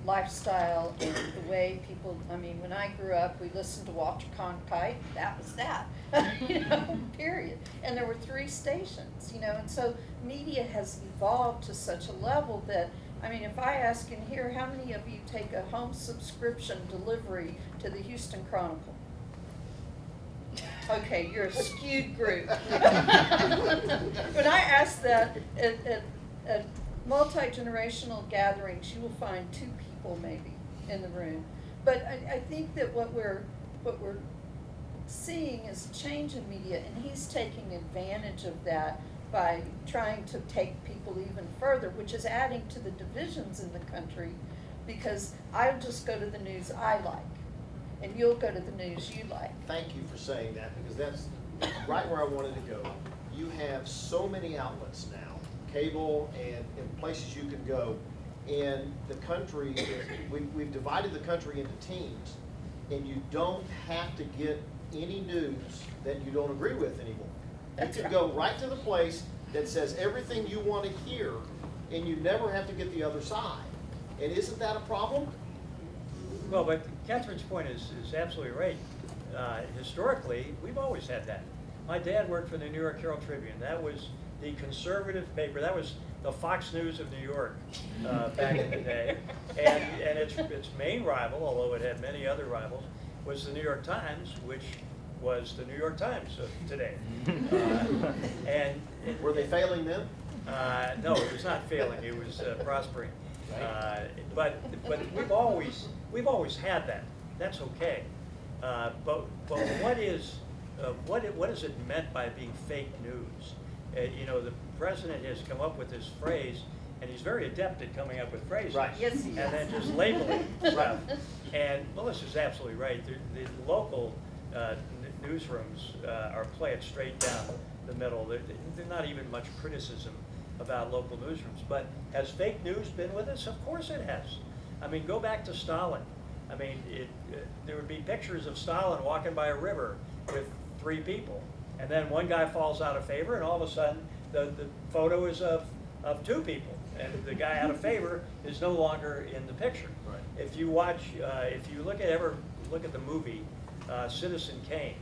lifestyle and the way people, I mean, when I grew up, we listened to Walter Cronkite, that was that, period. And there were 3 stations, and so media has evolved to such a level that, I mean, if I ask in here, how many of you take a home subscription delivery to the Houston Chronicle? Okay, you're a skewed group. When I ask that at multi-generational gatherings, you will find 2 people maybe in the room. But I think that what we're seeing is a change in media, and he's taking advantage of that by trying to take people even further, which is adding to the divisions in the country, because I'll just go to the news I like, and you'll go to the news you like. Thank you for saying that, because that's right where I wanted to go. You have so many outlets now, cable and places you can go. And the country, we've divided the country into teams, and you don't have to get any news that you don't agree with anymore. That's You can right. go right to the place that says everything you want to hear, and you never have to get the other side. And isn't that a problem? Well, but Catherine's point is absolutely right. Historically, we've always had that. My dad worked for the New York Herald Tribune. That was the conservative paper. That was the Fox News of New York back in the day. And its main rival, although it had many other rivals, was the New York Times, which was the New York Times of today. And Were they failing then? no, it was not failing. It was prospering. But we've always had that. That's okay. But what is it meant by being fake news? You know, the president has come up with this phrase, and he's very adept at coming up with phrases. Right. Yes, he is. And then just labeling stuff. And Melissa's absolutely right. The local newsrooms play it straight down the middle. There's not even much criticism about local newsrooms. But has fake news been with us? Of course it has. I mean, go back to Stalin. I mean, there would be pictures of Stalin walking by a river with 3 people. And then one guy falls out of favor, and all of a sudden, the photo is of 2 people. And the guy out of favor is no longer in the picture. Right. If you watch, if you look at the movie Citizen Kane,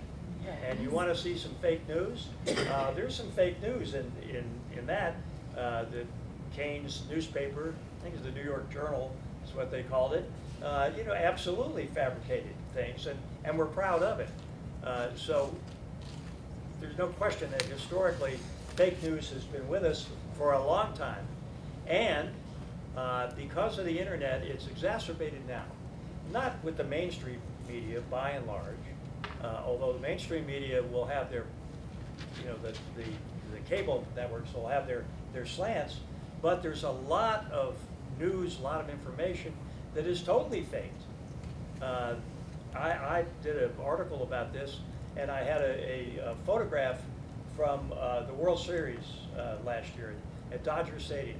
and you want to see some fake news, there's some fake news in that. The Kane's newspaper, I think it's the New York Journal, is what they called it. You know, absolutely fabricated things, and we're proud of it. So there's no question that historically fake news has been with us for a long time. And because of the internet, it's exacerbated now. Not with the mainstream media by and large, although the mainstream media will have their, you know, the cable networks will have their slants, but there's a lot of news, a lot of information that is totally faked. I did an article about this, and I had a photograph from the World Series last year at Dodger Stadium.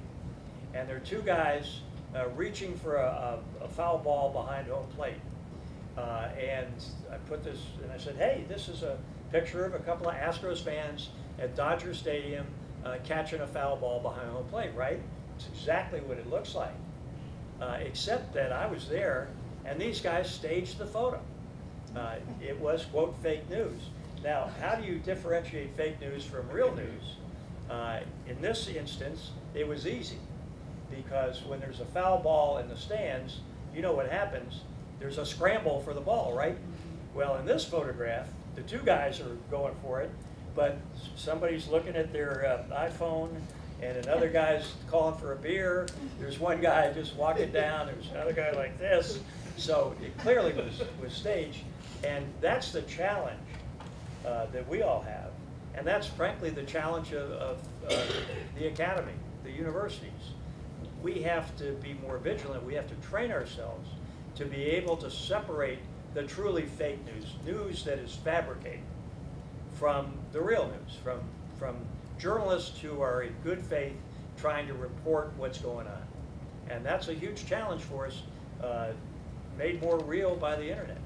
And there are 2 guys reaching for a foul ball behind home plate. And I put this, and I said, hey, this is a picture of a couple of Astros fans at Dodger Stadium catching a foul ball behind home plate, right? It's exactly what it looks like. Except that I was there, and these guys staged the photo. It was, quote, fake news. Now, how do you differentiate fake news from real news? In this instance, it was easy, because when there's a foul ball in the stands, you know what happens. There's a scramble for the ball, right? Well, in this photograph, the 2 guys are going for it, but somebody's looking at their iPhone, and another guy's calling for a beer. There's one guy just walking down, there's another guy like this. So it clearly was staged, and that's the challenge that we all have. And that's frankly the challenge of the academy, the universities. We have to be more vigilant. We have to train ourselves to be able to separate the truly fake news that is fabricated, from the real news, from journalists who are in good faith trying to report what's going on. And that's a huge challenge for us, made more real by the internet.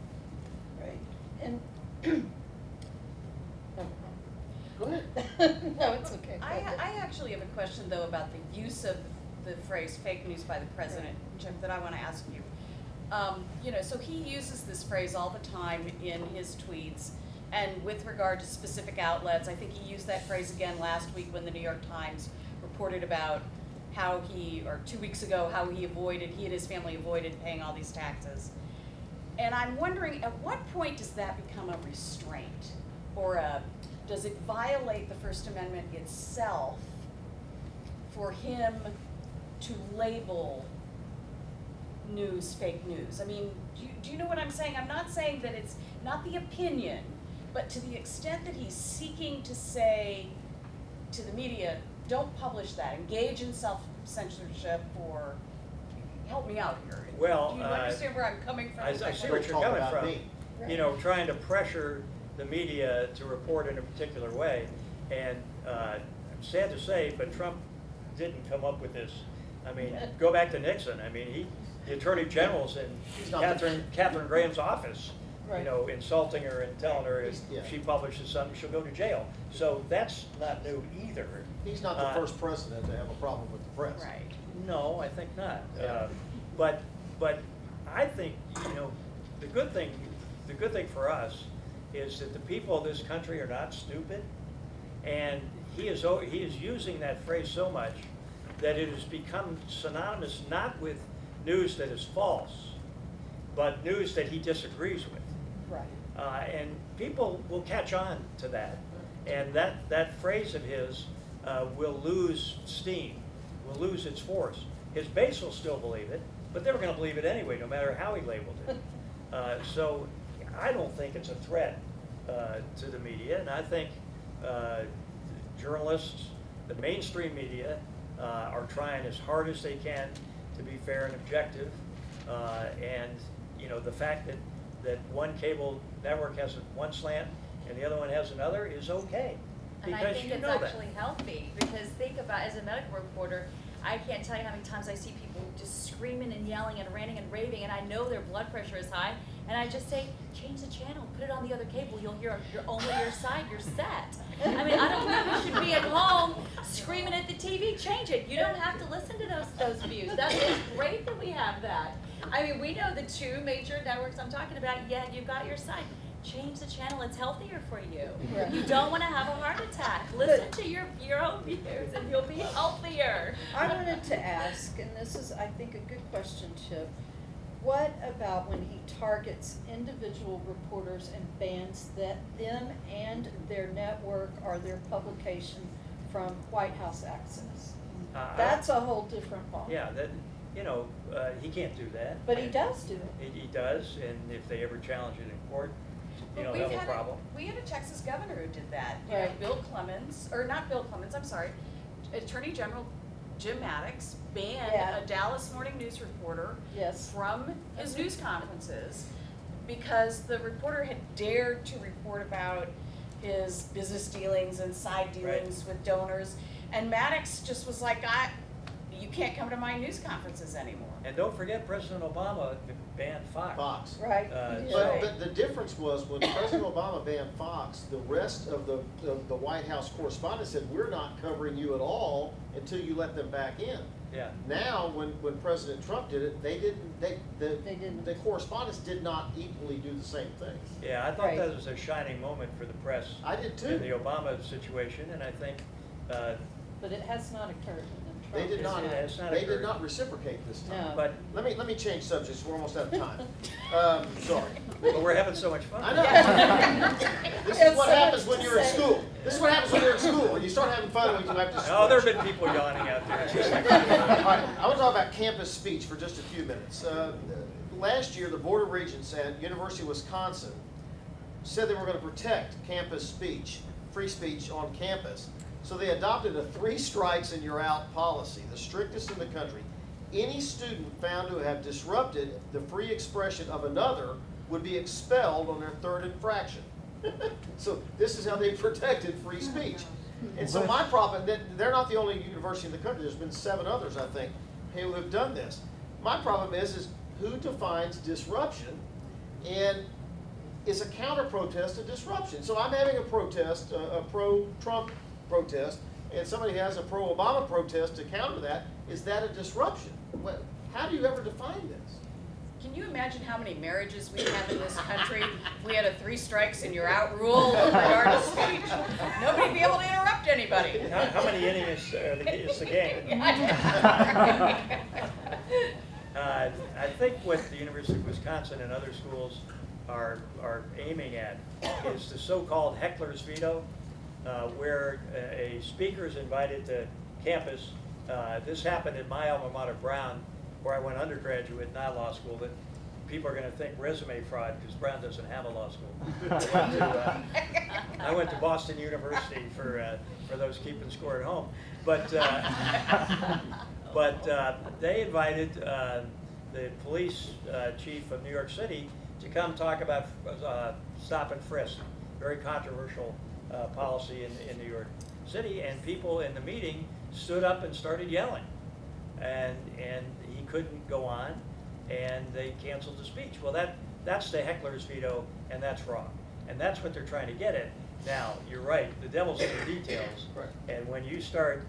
Right, and. Go ahead. No, it's okay. Go ahead. I actually have a question, though, about the use of the phrase fake news by the president, Jim, that I want to ask you. You know, so he uses this phrase all the time in his tweets, and with regard to specific outlets. I think he used that phrase again last week when the New York Times reported about how or 2 weeks ago, how he and his family avoided paying all these taxes. And I'm wondering, at what point does that become a restraint? Or does it violate the First Amendment itself for him to label news fake news? I mean, do you know what I'm saying? I'm not saying that it's not the opinion, But to the extent that he's seeking to say to the media, don't publish that, engage in self-censorship, or help me out here. Well, do you understand where I'm coming from? I with my see question? what you're Talk coming about from. me. You know, trying to pressure the media to report in a particular way. And I'm sad to say, but Trump didn't come up with this. I mean, go back to Nixon. I mean, the Attorney General's in He's not Catherine Graham's office, Right. you know, insulting her and telling her if Yeah. she publishes something, she'll go to jail. So that's not new either. He's not the first president to have a problem with the press. Right. No, I think not. Yeah. But I think, you know, the good thing for us is that the people of this country are not stupid, and he is using that phrase so much that it has become synonymous not with news that is false, but news that he disagrees with. Right. And people will catch on to that. And that phrase of his will lose steam, will lose its force. His base will still believe it, but they were going to believe it anyway, no matter how he labeled it. So I don't think it's a threat to the media, and I think journalists, the mainstream media, are trying as hard as they can to be fair and objective. And you know, the fact that one cable network has one slant and the other one has another is okay. And I Because think you it's know that. actually healthy, because think about, as a medical reporter, I can't tell you how many times I see people just screaming and yelling and ranting and raving, and I know their blood pressure is high, and I just say, change the channel, put it on the other cable, you'll hear only your side, you're set. I mean, I don't think you should be at home screaming at the TV, change it. You don't have to listen to those views. It's great that we have that. I mean, we know the two major networks I'm talking about, yeah, you've got your side. Change the channel, it's healthier for you. Right. You don't want to have a heart attack. Listen to your own views and you'll be healthier. I wanted to ask, and this is, I think, a good question, Chip. What about when he targets individual reporters and bans them and their network or their publication from White House access? That's a whole different ball. Yeah, that, you know, he can't do that. But he does do it. He does, and if they ever challenge it in court, you But don't have a problem. We had a Texas governor who did that. You know, Right. Bill Clemens, or not Bill Clemens, I'm sorry, Attorney General Jim Maddox banned Yeah. a Dallas Morning News reporter Yes. from his news conferences because the reporter had dared to report about his business dealings and side dealings with donors. And Maddox just was like, you can't come to my news conferences anymore. And don't forget, President Obama banned Fox. Fox. Right. So- But the difference was when President Obama banned Fox, the rest of the White House correspondents said, we're not covering you at all until you let them back in. Yeah. Now, when President Trump did it, They didn't. the correspondents did not equally do the same thing. Yeah, I thought Right. that was a shining moment for the press I did in the too. Obama situation, and I think But it has not occurred in Trump. They did not, It's not they occurred. did not reciprocate this time. No. But Let me change subjects, we're almost out of time. Sorry. but we're having so much fun. I know. This There's is what so happens much when to you're in say. school. This is what happens when you're in school. When you start having fun, when you have to switch. Oh, there have been people yawning out there. It's just like- All right, I want to talk about campus speech for just a few minutes. Last year, the Board of Regents at University of Wisconsin said they were going to protect campus speech, free speech on campus. So they adopted a 3 strikes and you're out policy, the strictest in the country. Any student found to have disrupted the free expression of another would be expelled on their 3rd infraction. So this is how they protected free speech. And so my problem, they're not the only university in the country, there's been 7 others, I think, who have done this. My problem is who defines disruption, and is a counter-protest a disruption? So I'm having a protest, a pro-Trump protest, and somebody has a pro-Obama protest to counter that. Is that a disruption? How do you ever define this? Can you imagine how many marriages we have in this country if we had a 3 strikes and you're out rule with regard to speech? Nobody'd be able to interrupt anybody. How many innings is the game? I think what the University of Wisconsin and other schools are aiming at is the so-called heckler's veto, where a speaker is invited to campus. This happened at my alma mater, Brown, where I went undergraduate, not law school, but people are going to think resume fraud because Brown doesn't have a law school. I went to Boston University for those keeping score at home. But they invited the police chief of New York City to come talk about stop and frisk, very controversial policy in New York City, and people in the meeting stood up and started yelling, and he couldn't go on, and they canceled the speech. Well, that's the heckler's veto, and that's wrong, and that's what they're trying to get at. Now, you're right, the devil's in the details, Right. and when you start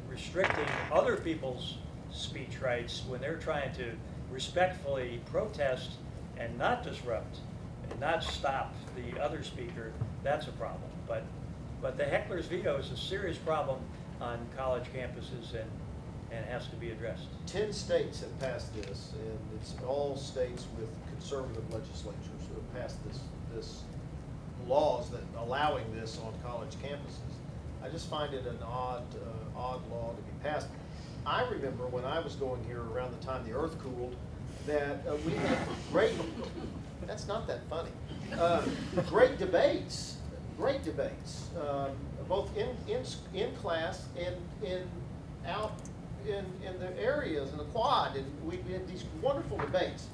restricting other people's speech rights, when they're trying to respectfully protest and not disrupt and not stop the other speaker, that's a problem. But the heckler's veto is a serious problem on college campuses and has to be addressed. 10 states have passed this, and it's all states with conservative legislatures who have passed this laws that allowing this on college campuses. I just find it an odd law to be passed. I remember when I was going here around the time the earth cooled, that we had great, that's not that funny, great debates, both in class and out in the areas, in the quad, and we had these wonderful debates.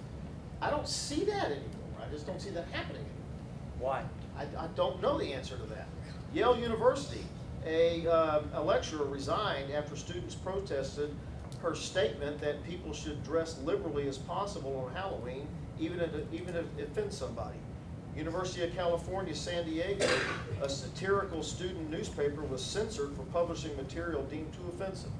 I don't see that anymore. I just don't see that happening anymore. Why? I don't know the answer to that. Yale University, a lecturer resigned after students protested her statement that people should dress liberally as possible on Halloween, even if it offends somebody. University of California, San Diego, a satirical student newspaper was censored for publishing material deemed too offensive.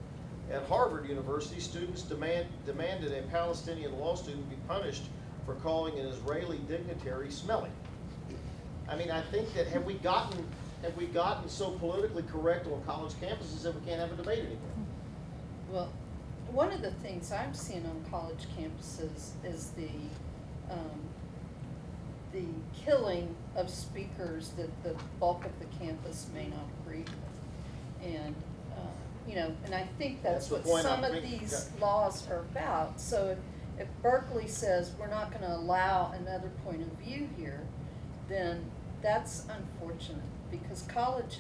At Harvard University, students demanded a Palestinian law student be punished for calling an Israeli dignitary smelly. I mean, I think that have we gotten so politically correct on college campuses that we can't have a debate anymore? Well, one of the things I'm seeing on college campuses is the killing of speakers that the bulk of the campus may not agree with. And, and I think that's the what point some I'm of making. these laws are about. So if Berkeley says we're not gonna allow another point of view here, then that's unfortunate, because college,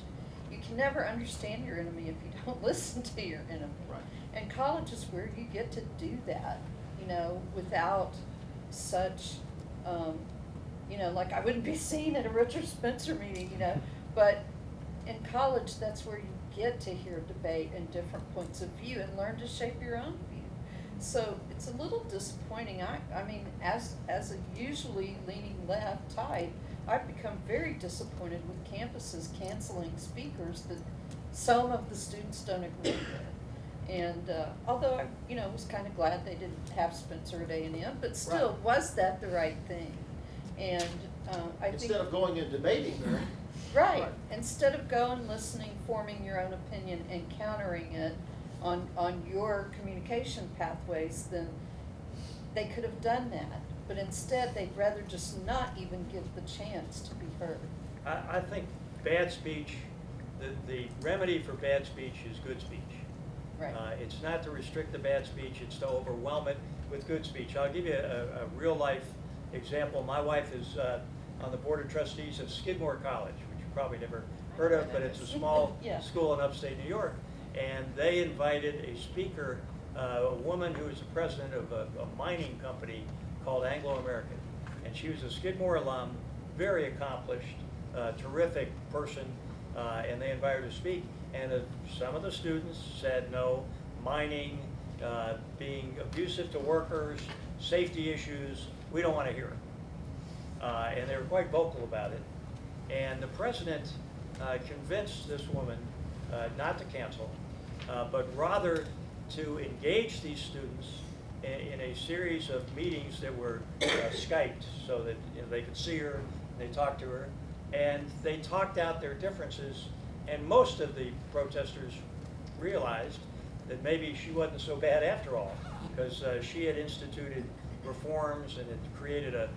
you can never understand your enemy if you don't listen to your enemy. Right. And college is where you get to do that, without such, like I wouldn't be seen at a Richard Spencer meeting, but in college, that's where you get to hear debate and different points of view and learn to shape your own view. So it's a little disappointing. I mean, as a usually leaning left type, I've become very disappointed with campuses canceling speakers that some of the students don't agree with. And although I, was kind of glad they didn't have Spencer at A&M, but still, Right. was that the right thing? And I think Instead of going and debating there. right, Right. instead of going, listening, forming your own opinion, and countering it on your communication pathways, then they could have done that. But instead, they'd rather just not even give the chance to be heard. I think bad speech, the remedy for bad speech is good speech. Right. It's not to restrict the bad speech, it's to overwhelm it with good speech. I'll give you a real life example. My wife is on the board of trustees of Skidmore College, which you probably never heard of, but it's a small Yeah. school in upstate New York. And they invited a speaker, a woman who is the president of a mining company called Anglo-American. And she was a Skidmore alum, very accomplished, terrific person, and they invited her to speak. And some of the students said no, mining, being abusive to workers, safety issues, we don't want to hear it. And they were quite vocal about it. And the president convinced this woman not to cancel, but rather to engage these students in a series of meetings that were Skyped so that they could see her, they talked to her, and they talked out their differences. And most of the protesters realized that maybe she wasn't so bad after all, because she had instituted reforms and had created a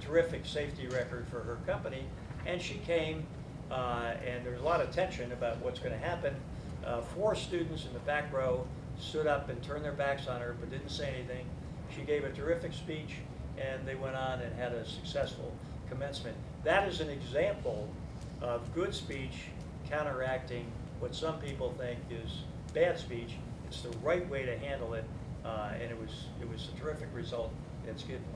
terrific safety record for her company. And she came, and there was a lot of tension about what's going to happen. 4 students in the back row stood up and turned their backs on her but didn't say anything. She gave a terrific speech, and they went on and had a successful commencement. That is an example of good speech counteracting what some people think is bad speech. It's the right way to handle it, and it was a terrific result at Skidmore.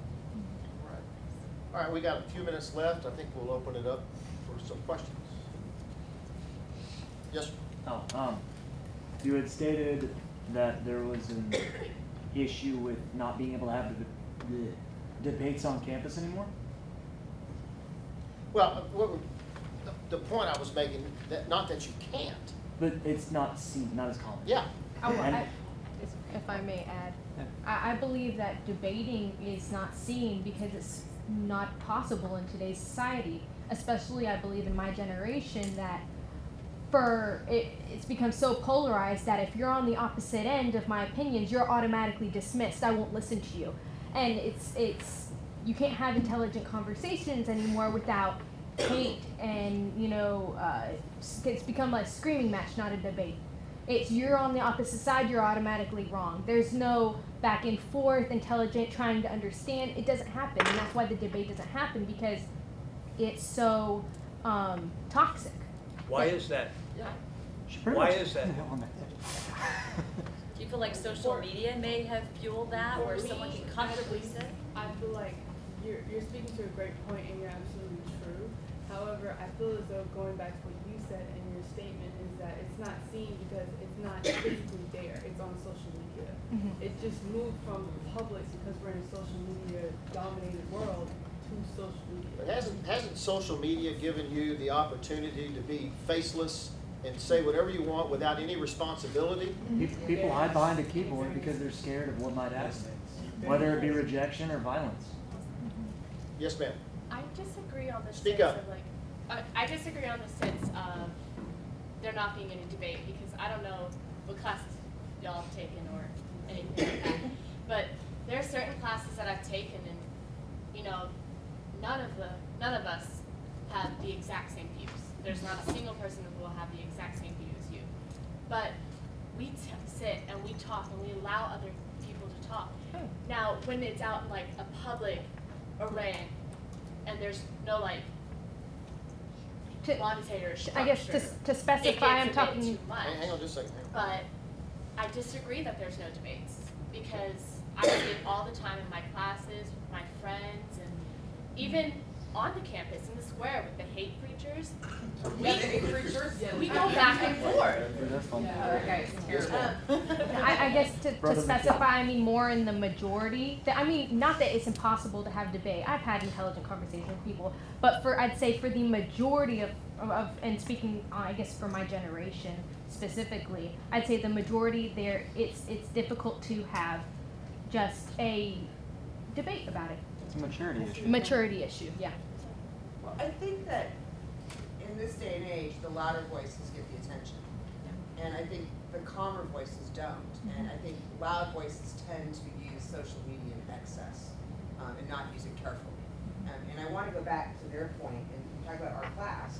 All right, we got a few minutes left. I think we'll open it up for some questions. Yes, sir. Oh, you had stated that there was an issue with not being able to have the debates on campus anymore? Well, the point I was making, that not that you can't. But it's not seen, not as common. Yeah. If I may add, I believe that debating is not seen because it's not possible in today's society. Especially, I believe in my generation that it's become so polarized that if you're on the opposite end of my opinions, you're automatically dismissed. I won't listen to you, and it's you can't have intelligent conversations anymore without hate and it's become a screaming match, not a debate. It's you're on the opposite side, you're automatically wrong. There's no back and forth, intelligent, trying to understand. It doesn't happen, and that's why the debate doesn't happen, because it's so toxic. Why is that? She pretty Why much is that? hit it on the head. Do you feel like social media may have fueled that, where someone can comfortably sit? I feel like you're speaking to a great point and you're absolutely true. However, I feel as though going back to what you said in your statement is that it's not seen because it's not physically there. It's on social media. Mhm. It just moved from public because we're in a social media dominated world to social media. But hasn't social media given you the opportunity to be faceless and say whatever you want without any responsibility? People hide behind a keyboard because they're scared of what might happen, whether it be rejection or violence. Yes, ma'am. I disagree on the Speak sense up. of I disagree on the sense of there not being any debate, because I don't know what classes y'all have taken or anything like that. But there are certain classes that I've taken, and none of us have the exact same views. There's not a single person who will have the exact same view as you. But we sit and we talk and we allow other people to talk. Now, when it's out in like a public array and there's no like To- quantitative structure, I guess to specify, I'm it gets a bit talking. too much. Hang on just a second. But I disagree that there's no debates, because I see it all the time in my classes, with my friends, and even on the campus, in the square, with the hate preachers. We go back and forth. They're fun. Yes, ma'am. I guess to Brother specify, I mean more in the majority. I mean, not that it's impossible to have debate. I've had intelligent conversations with people, but I'd say for the majority of and speaking, I guess for my generation specifically, I'd say the majority there, it's difficult to have just a debate about it. It's a maturity issue. Maturity issue, yeah. Well, I think that in this day and age, the louder voices get the attention. And I think the calmer voices don't. And I think loud voices tend to use social media in excess and not use it carefully. And I want to go back to their point and talk about our class.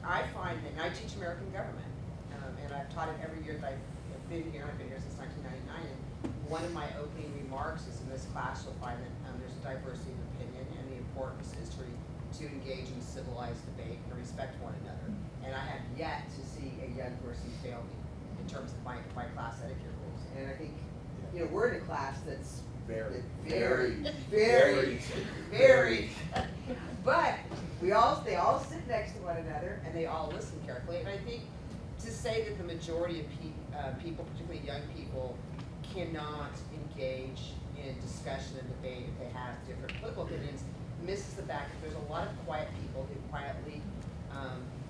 I find that, and I teach American government, and I've taught it every year that I've been here. I've been here since 1999. And one of my opening remarks is in this class you'll find that there's a diversity of opinion, and the importance is to engage in civilized debate and respect one another. And I have yet to see a young person fail me in terms of my class etiquette rules. And I think, we're in a class that's very, but they all sit next to one another and they all listen carefully. And I think to say that the majority of people, particularly young people, cannot engage in discussion and debate if they have different political opinions misses the fact that there's a lot of quiet people who quietly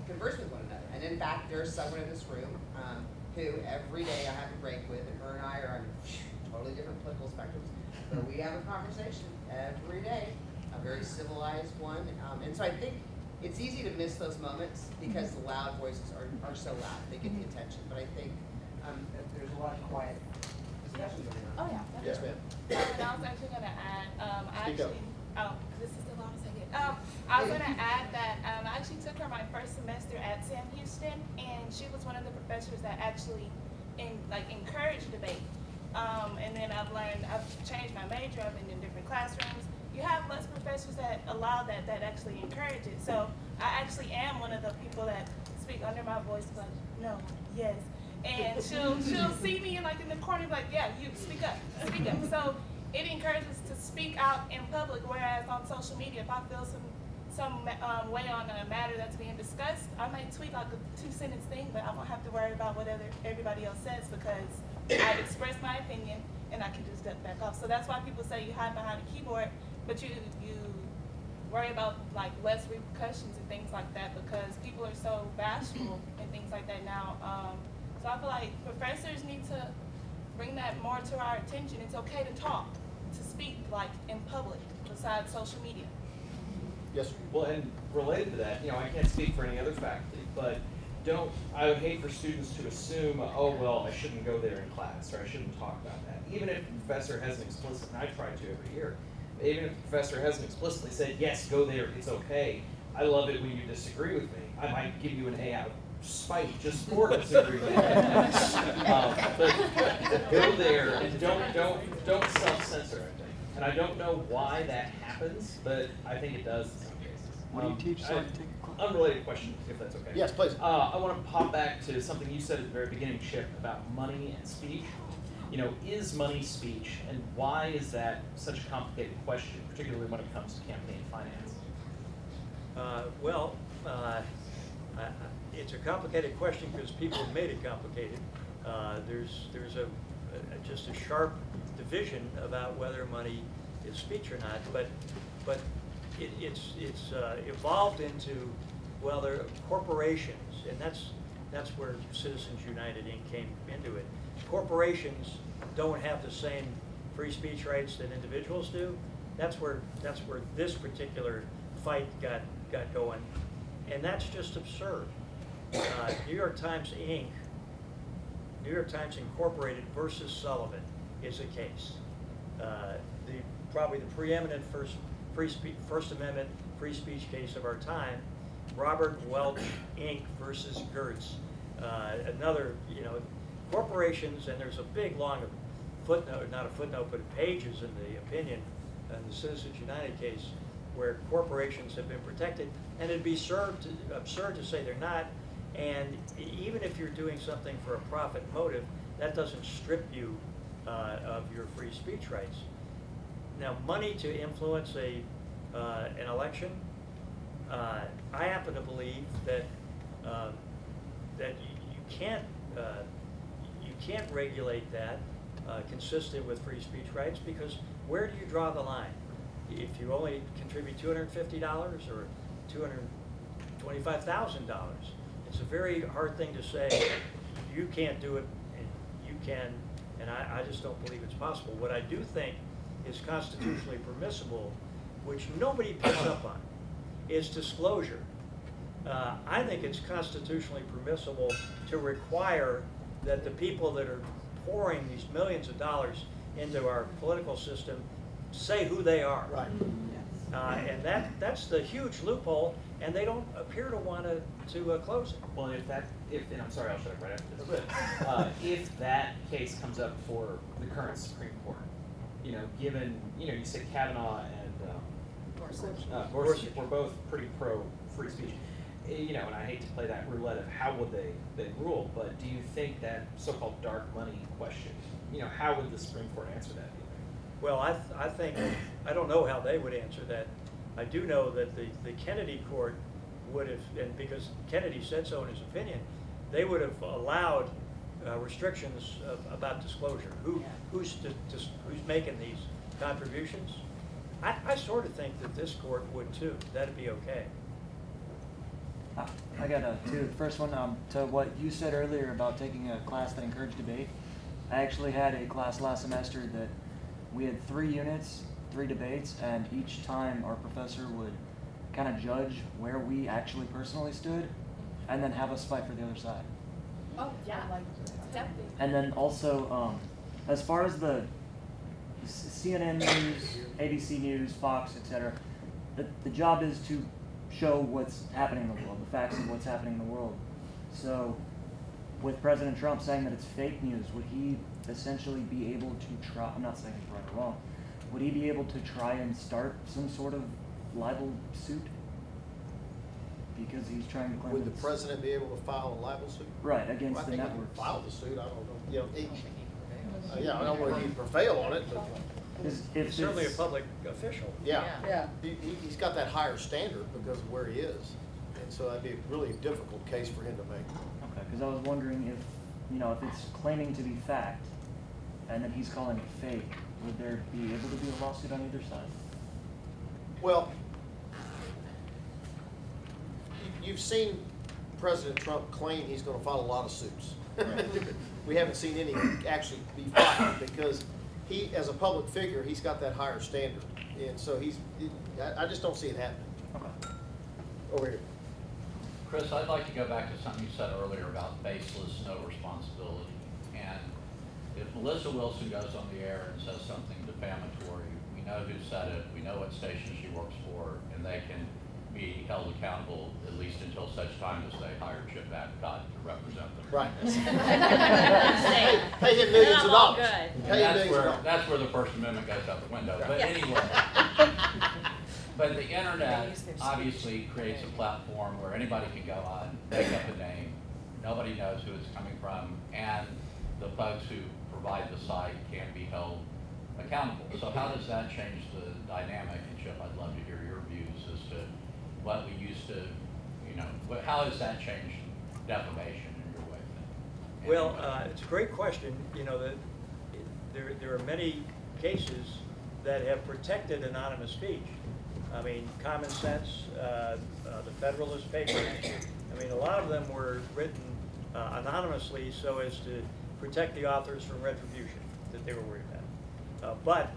converse with one another. And in fact, there's someone in this room who every day I have a break with, and her and I are on totally different political spectrums, but we have a conversation every day, a very civilized one. And so I think it's easy to miss those moments because the loud voices are so loud, they get the attention. But I think that there's a lot of quiet discussion going on. Oh yeah. Yes, ma'am. And I was actually gonna add, Speak up. this is the loudest I get. I was gonna add that I actually took her my first semester at Sam Houston, and she was one of the professors that actually encouraged debate. and then I've changed my major, I've been in different classrooms. You have less professors that allow that actually encourage it. So I actually am one of the people that speak under my voice, like, no, yes. And she'll see me like in the corner, like, yeah, you speak up. So it encourages to speak out in public, whereas on social media, if I feel some way on a matter that's being discussed, I might tweet like a 2-sentence thing, but I won't have to worry about what everybody else says because I've expressed my opinion and I can just duck back off. So that's why people say you hide behind a keyboard, but you worry about like less repercussions and things like that because people are so bashful and things like that now. So I feel like professors need to bring that more to our attention. It's okay to talk, to speak like in public besides social media. Yes, sir. Well, and related to that, I can't speak for any other faculty, but I would hate for students to assume, oh, well, I shouldn't go there in class, or I shouldn't talk about that. Even if the professor hasn't explicitly, and I try to every year, even if the professor hasn't explicitly said, yes, go there, it's okay. I love it when you disagree with me. I might give you an A out of spite just for disagreeing with me. But go there and don't self-censor, I think. And I don't know why that happens, but I think it does in some cases. What do you teach? Unrelated question, if that's okay. Yes, please. I want to pop back to something you said at the very beginning, Chip, about money and speech. Is money speech, and why is that such a complicated question, particularly when it comes to campaign finance? It's a complicated question because people have made it complicated. There's just a sharp division about whether money is speech or not, but it's evolved into, well, there are corporations, and that's where Citizens United Inc. came into it. Corporations don't have the same free speech rights that individuals do. That's where this particular fight got going, and that's just absurd. New York Times Inc., New York Times Incorporated versus Sullivan is a case. Probably the preeminent First Amendment free speech case of our time, Robert Welch Inc. versus Gertz. Another, corporations, and there's a big long footnote, not a footnote, but pages in the opinion in the Citizens United case where corporations have been protected, and it'd be absurd to say they're not. And even if you're doing something for a profit motive, that doesn't strip you of your free speech rights. Now, money to influence an election, I happen to believe that you can't regulate that consistent with free speech rights, because where do you draw the line? If you only contribute $250 or $225,000, it's a very hard thing to say, you can't do it and you can, and I just don't believe it's possible. What I do think is constitutionally permissible, which nobody picks up on, is disclosure. I think it's constitutionally permissible to require that the people that are pouring these millions of dollars into our political system say who they are. Right. Mm-hmm. And that's the huge loophole, and they don't appear to want to close it. Well, and I'm sorry, I'll shut up right after this, but if that case comes up for the current Supreme Court, given, you said Kavanaugh and Gorsuch were both pretty pro free speech, and I hate to play that roulette of how would they rule, but do you think that so-called dark money question, how would the Supreme Court answer that? Well, I think, I don't know how they would answer that. I do know that the Kennedy court would have, and because Kennedy said so in his opinion, they would have allowed restrictions about disclosure. Who's making these contributions? I sort of think that this court would too. That'd be okay. I got two. The first one, to what you said earlier about taking a class that encouraged debate. I actually had a class last semester that we had 3 units, 3 debates, and each time our professor would kind of judge where we actually personally stood, and then have us fight for the other side. Oh, yeah. Definitely. And then also, as far as the CNN News, ABC News, Fox, etc., the job is to show what's happening in the world, the facts of what's happening in the world. So with President Trump saying that it's fake news, would he essentially be able to try, I'm not saying he's right or wrong, would he be able to try and start some sort of libel suit? Because he's trying to claim Would the it's- president be able to file a libel suit? Right, against Well, I the think he can networks. file the suit, I don't know, you know, yeah, I don't know whether he'd prevail on it, but, He's certainly a public official. yeah. Yeah. He's got that higher standard because of where he is, and so that'd be a really difficult case for him to make. Okay, because I was wondering if, you know, if it's claiming to be fact, and then he's calling it fake, would there be able to be a lawsuit on either side? Well, you've seen President Trump claim he's gonna file a lot of suits. We haven't seen any actually be filed because he, as a public figure, he's got that higher standard. And so I just don't see it happening. Okay. Over here. Chris, I'd like to go back to something you said earlier about baseless, no responsibility. And if Melissa Wilson goes on the air and says something defamatory, we know who said it, we know what station she works for, and they can be held accountable at least until such time as they hire Chip Babcock to represent them. Right. Same. Pay him Then millions I'm of all dollars. good. And Pay him millions of dollars. that's where the First Amendment goes out the window. But Yeah. anyway, but the They internet use their obviously speech. creates a platform where anybody can go on, make up a name, nobody knows who it's coming from, and the folks who provide the site can be held accountable. So how does that change the dynamic? And Chip, I'd love to hear your views as to what we used to, you know, how has that changed defamation in your way of thinking? Well, it's a great question. You know, there are many cases that have protected anonymous speech. I mean, Common Sense, the Federalist Papers, I mean, a lot of them were written anonymously so as to protect the authors from retribution that they were worried about. But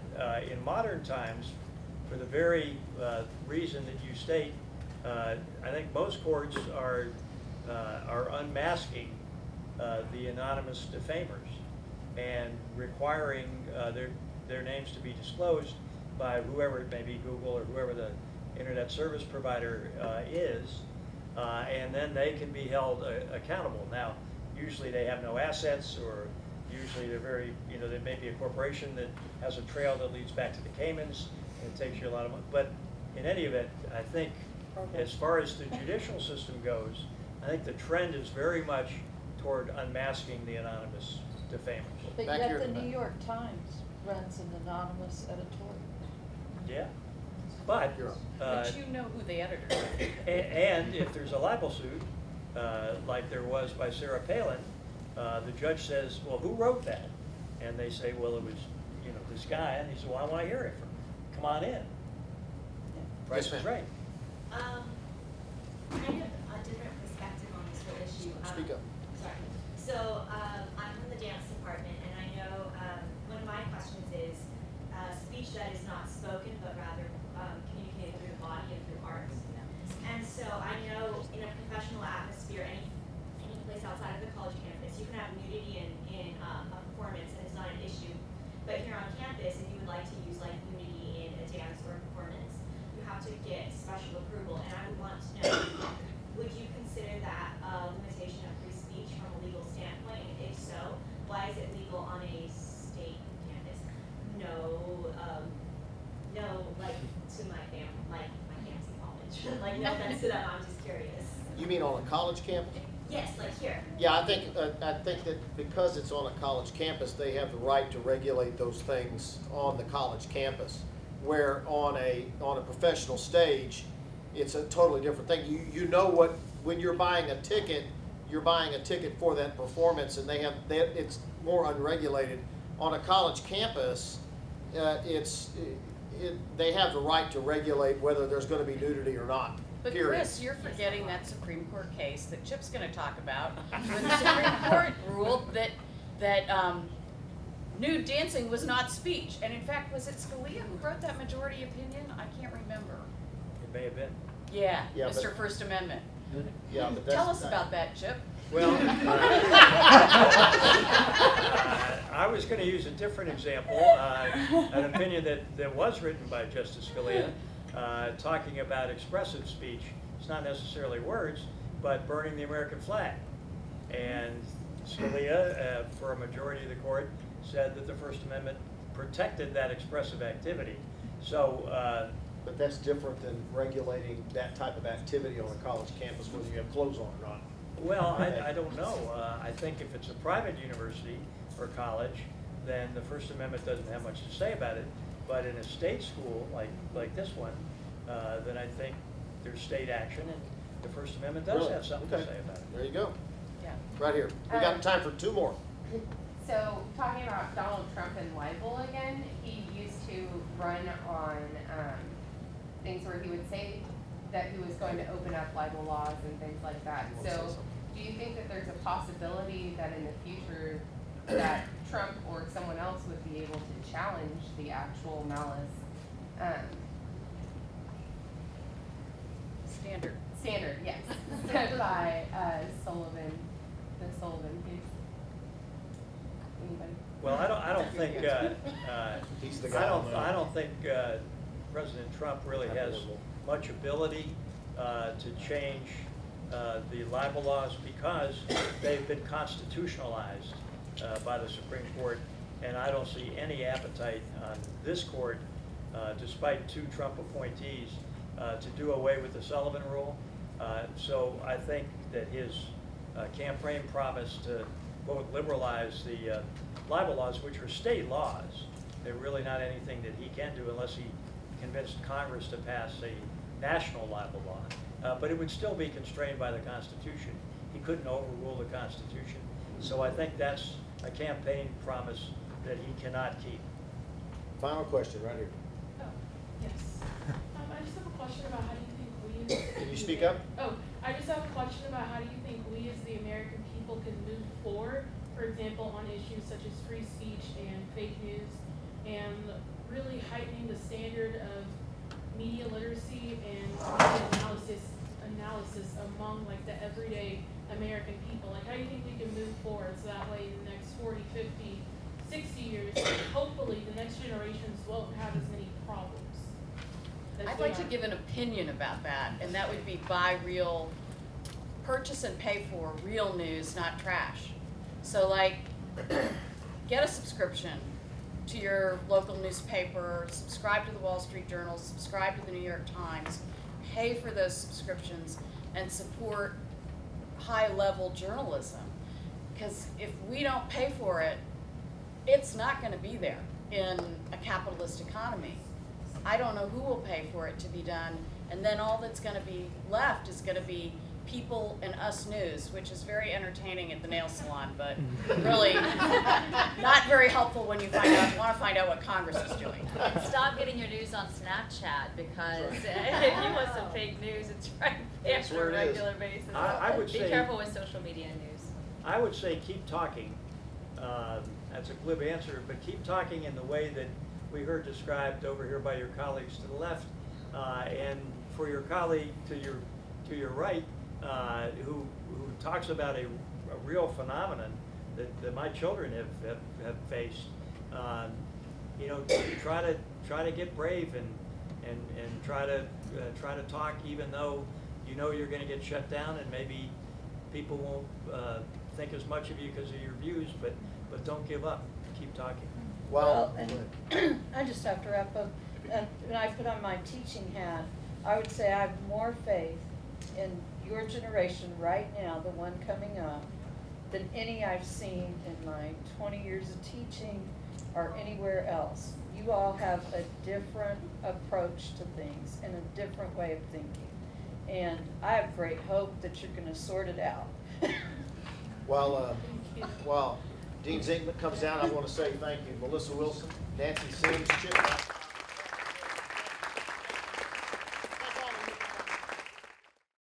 in modern times, for the very reason that you state, I think most courts are unmasking the anonymous defamers and requiring their names to be disclosed by whoever it may be, Google or whoever the internet service provider is, and then they can be held accountable. Now, usually they have no assets, or usually they're very, you know, there may be a corporation that has a trail that leads back to the Caymans, and it takes you a lot of money. But in any event, I think as far as the judicial system goes, I think the trend is very much toward unmasking the anonymous defamers. But Back yet here the in the New back. York Times runs an anonymous editorial. Yeah, but, You're up. But you know who the editor is. and if there's a libel suit, like there was by Sarah Palin, the judge says, well, who wrote that? And they say, well, it was, you know, this guy, and he said, well, I want to hear it from him. Come on in. Price Yes, is ma'am. right. Kind of a different perspective on this whole issue. Speak up. Sorry. So, I'm from the dance department, and I know, one of my questions is, speech that is not spoken, but rather, communicated through the body and through art. And so I know in a professional atmosphere, any place outside of the college campus, you can have nudity in a performance, and it's not an issue. But here on campus, if you would like to use like nudity in a dance or a performance, you have to get special approval. And I would want to know, would you consider that a limitation of free speech from a legal standpoint? And if so, why is it legal on a state campus? No, like to my family, like my campus in college. Like no offense to them, I'm just curious. You mean on a college campus? Yes, like here. Yeah, I think that because it's on a college campus, they have the right to regulate those things on the college campus. Where on a professional stage, it's a totally different thing. You know what, when you're buying a ticket for that performance, and it's more unregulated. On a college campus, they have the right to regulate whether there's going to be nudity or not. But Period. Chris, you're forgetting that Supreme Court case that Chip's gonna talk about, where the Supreme Court ruled that nude dancing was not speech. And in fact, was it Scalia who wrote that majority opinion? I can't remember. It may have been. Yeah, Yeah, Mr. but- First Amendment. Yeah, but that's Tell us about that, Chip. Well, I was going to use a different example, an opinion that was written by Justice Scalia, talking about expressive speech. It's not necessarily words, but burning the American flag. And Scalia, for a majority of the court, said that the First Amendment protected that expressive activity. So, But that's different than regulating that type of activity on a college campus, whether you have clothes on or not. well, I don't know. I think if it's a private university or college, then the First Amendment doesn't have much to say about it. But in a state school like this one, then I think there's state action, and the First Amendment does Really? have something to Okay. say about it. There you go, Yeah. right here. We got time for two more. So, talking about Donald Trump and libel again, he used to run on things where he would say that he was going to open up libel laws and things like that. You wanna say So, something? do you think that there's a possibility that in the future that Trump or someone else would be able to challenge the actual malice Standard. yes, set by Sullivan, the Sullivan case? Anybody? Well, I don't think, He's the guy on the- I don't think President Trump really has much ability to change the libel laws because they've been constitutionalized by the Supreme Court, and I don't see any appetite on this court, despite 2 Trump appointees, to do away with the Sullivan Rule. So I think that his campaign promise to both liberalize the libel laws, which are state laws, they're really not anything that he can do unless he convinced Congress to pass a national libel law. But it would still be constrained by the Constitution. He couldn't overrule the Constitution. So I think that's a campaign promise that he cannot keep. Final question, right here. Oh, yes. I just have a question about how do you think we... Can you speak up? Oh, I just have a question about how do you think we as the American people can move forward, for example, on issues such as free speech and fake news, and really heightening the standard of media literacy and media analysis among like the everyday American people. Like, how do you think we can move forward so that way in the next 40, 50, 60 years, hopefully the next generations won't have as many problems? I'd like to give an opinion about that, and that would be purchase and pay for real news, not trash. So like, get a subscription to your local newspaper, subscribe to the Wall Street Journal, subscribe to the New York Times, pay for those subscriptions, and support high-level journalism. Because if we don't pay for it, it's not going to be there in a capitalist economy. I don't know who will pay for it to be done, and then all that's going to be left is going to be People and Us News, which is very entertaining at the nail salon, but really not very helpful when you want to find out what Congress is doing. And stop getting your news on Snapchat, because if you want some fake news, it's right there That's on where a it is. regular basis. I would Be say- careful with social media news. I would say keep talking. That's a glib answer, but keep talking in the way that we heard described over here by your colleagues to the left, and for your colleague to your right, who talks about a real phenomenon that my children have faced. You know, try to get brave and try to talk, even though you know you're going to get shut down, and maybe people won't think as much of you because of your views, but don't give up. Keep talking. Well, and I just have to wrap up. And when I put on my teaching hat, I would say I have more faith in your generation right now, the one coming up, than any I've seen in my 20 years of teaching or anywhere else. You all have a different approach to things and a different way of thinking. And I have great hope that you're going to sort it out. while Dean Zinkman comes down, I want to say thank you, Melissa Wilson, Nancy Sims, Chip.